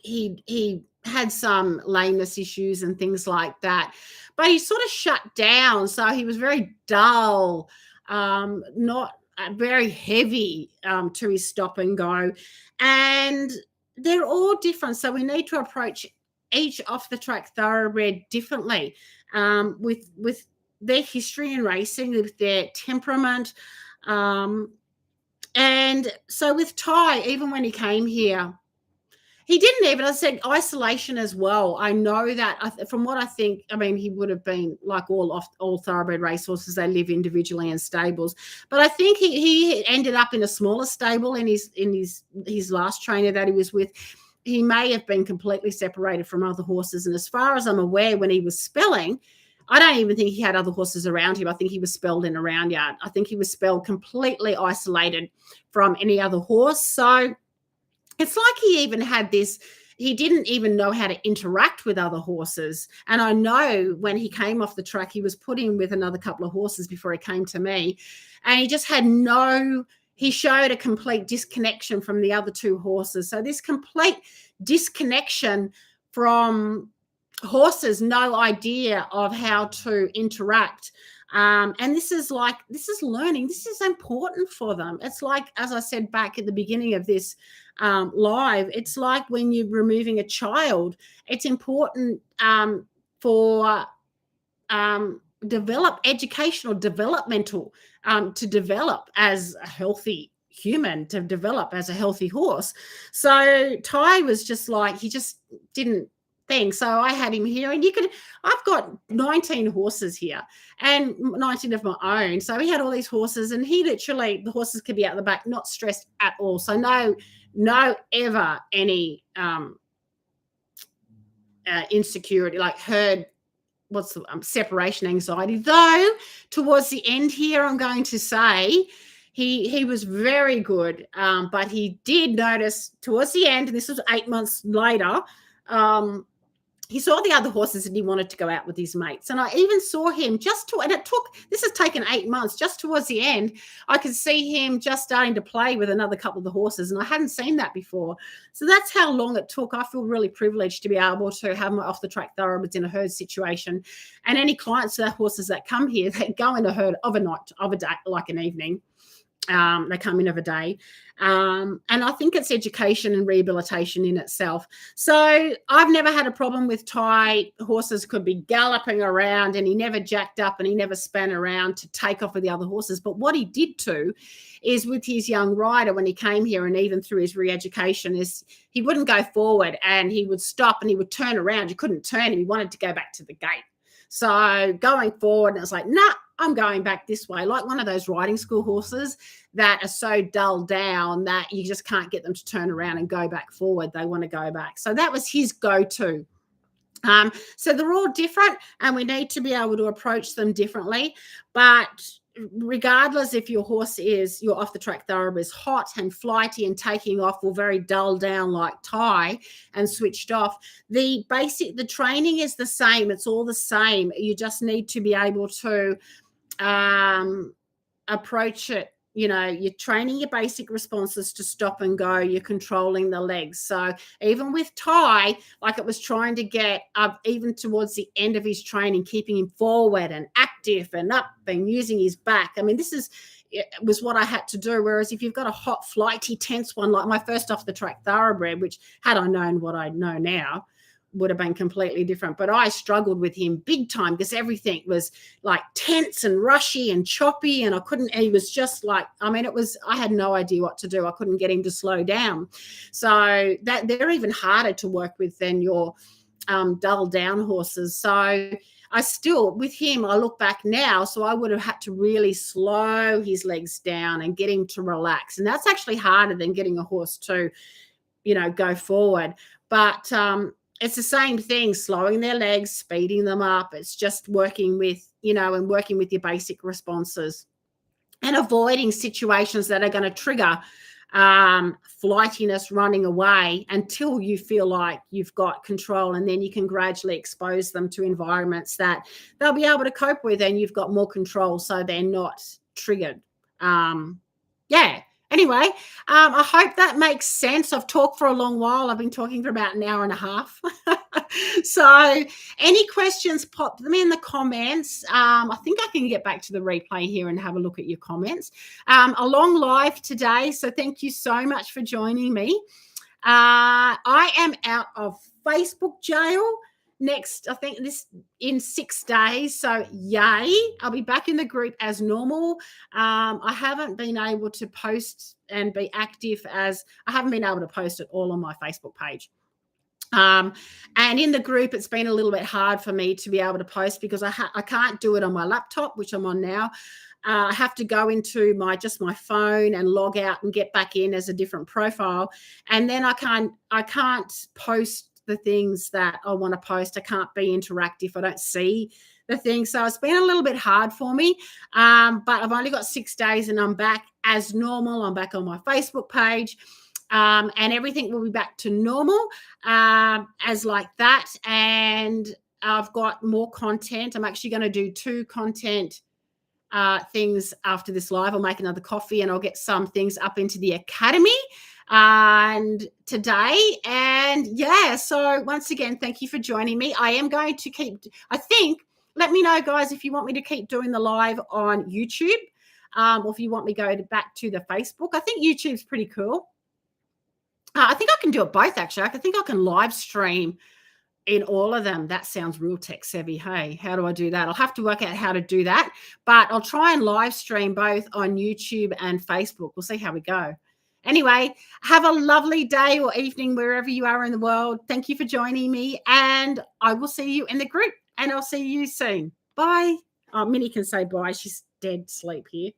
he had some lameness issues and things like that, but he sort of shut down. So he was very dull, not very heavy to his stop and go. And they're all different. So we need to approach each off the track thoroughbred differently, with their history in racing, with their temperament. And so with Ty, even when he came here, he didn't even, I said, isolation as well. I know that from what I think, I mean, he would have been like all thoroughbred racehorses. They live individually in stables, but I think he ended up in a smaller stable in his last trainer that he was with. He may have been completely separated from other horses. And as far as I'm aware, when he was spelling, I don't even think he had other horses around him. I think he was spelled in a round yard. I think he was spelled completely isolated from any other horse. So it's like he even had he didn't even know how to interact with other horses. And I know when he came off the track, he was put in with another couple of horses before he came to me. And he just had he showed a complete disconnection from the other two horses. So this complete disconnection from horses, no idea of how to interact. And this is learning. This is important for them. It's like, as I said back at the beginning of this live, it's like when you're removing a child. It's important for developmental, to develop as a healthy human, to develop as a healthy horse. So Ty was just like, he just didn't think. So I had him here, and I've got 19 horses here and 19 of my own. So he had all these horses, and the horses could be out the back, not stressed at all. So no ever any insecurity, like herd, separation anxiety. Though towards the end here, I'm going to say he was very good, but he did notice towards the end, and this was 8 months later, he saw the other horses and he wanted to go out with his mates. And I even saw him this has taken 8 months, just towards the end, I could see him just starting to play with another couple of the horses. And I hadn't seen that before. So that's how long it took. I feel really privileged to be able to have my off the track thoroughbreds in a herd situation. And any clients that horses that come here, they go in a herd of a night, of a day, like an evening. They come in of a day. And I think it's education and rehabilitation in itself. So I've never had a problem with Ty. Horses could be galloping around and he never jacked up and he never span around to take off with the other horses. But what he did too is with his young rider when he came here, and even through his re-education, is he wouldn't go forward and he would stop and he would turn around. You couldn't turn him. He wanted to go back to the gate. So going forward, and it was like, nah, I'm going back this way, like one of those riding school horses that are so dulled down that you just can't get them to turn around and go back forward. They want to go back. So that was his go-to. So they're all different, and we need to be able to approach them differently. But regardless if your off the track thoroughbred is hot and flighty and taking off, or very dulled down like Ty and switched off, the training is the same. It's all the same. You just need to be able to approach it. You're training your basic responses to stop and go. You're controlling the legs. So even with Ty, like it was trying to get up, even towards the end of his training, keeping him forward and active and up and using his back. I mean, was what I had to do. Whereas if you've got a hot, flighty, tense one, like my first off the track thoroughbred, which had I known what I know now, would have been completely different. But I struggled with him big time because everything was like tense and rushy and choppy, and he was just like, I had no idea what to do. I couldn't get him to slow down. So that they're even harder to work with than your dull down horses. So with him, I look back now, so I would have had to really slow his legs down and get him to relax. And that's actually harder than getting a horse to, go forward. But it's the same thing, slowing their legs, speeding them up. It's just working with, working with your basic responses and avoiding situations that are going to trigger flightiness, running away, until you feel like you've got control. And then you can gradually expose them to environments that they'll be able to cope with, and you've got more control so they're not triggered. Anyway, I hope that makes sense. I've talked for a long while. I've been talking for about an hour and a half. So any questions, pop them in the comments. I think I can get back to the replay here and have a look at your comments. A long live today, so thank you so much for joining me. I am out of Facebook jail next, I think this in 6 days. So yay, I'll be back in the group as normal. I haven't been able to post and be active I haven't been able to post it all on my Facebook page. And in the group, it's been a little bit hard for me to be able to post because I can't do it on my laptop, which I'm on now. I have to go into my phone and log out and get back in as a different profile. And then I can't post the things that I want to post. I can't be interactive. I don't see the thing. So it's been a little bit hard for me. But I've only got 6 days and I'm back as normal. I'm back on my Facebook page. And everything will be back to normal as like that. And I've got more content. I'm actually going to do 2 content things after this live. I'll make another coffee and I'll get some things up into the academy and today. And so once again, thank you for joining me. I am going to let me know, guys, if you want me to keep doing the live on YouTube, or if you want me to go back to the Facebook. I think YouTube's pretty cool. I think I can do it both, actually. I think I can live stream in all of them. That sounds real tech savvy. Hey, how do I do that? I'll have to work out how to do that, but I'll try and live stream both on YouTube and Facebook. We'll see how we go. Anyway, have a lovely day or evening wherever you are in the world. Thank you for joining me, and I will see you in the group, and I'll see you soon. Bye. Oh, Minnie can say bye. She's dead sleep here.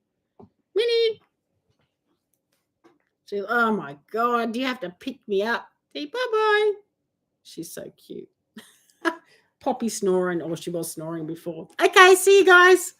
Minnie. Oh, my God. Do you have to pick me up? Say bye-bye. She's so cute. Poppy snoring, or she was snoring before. Okay, see you guys.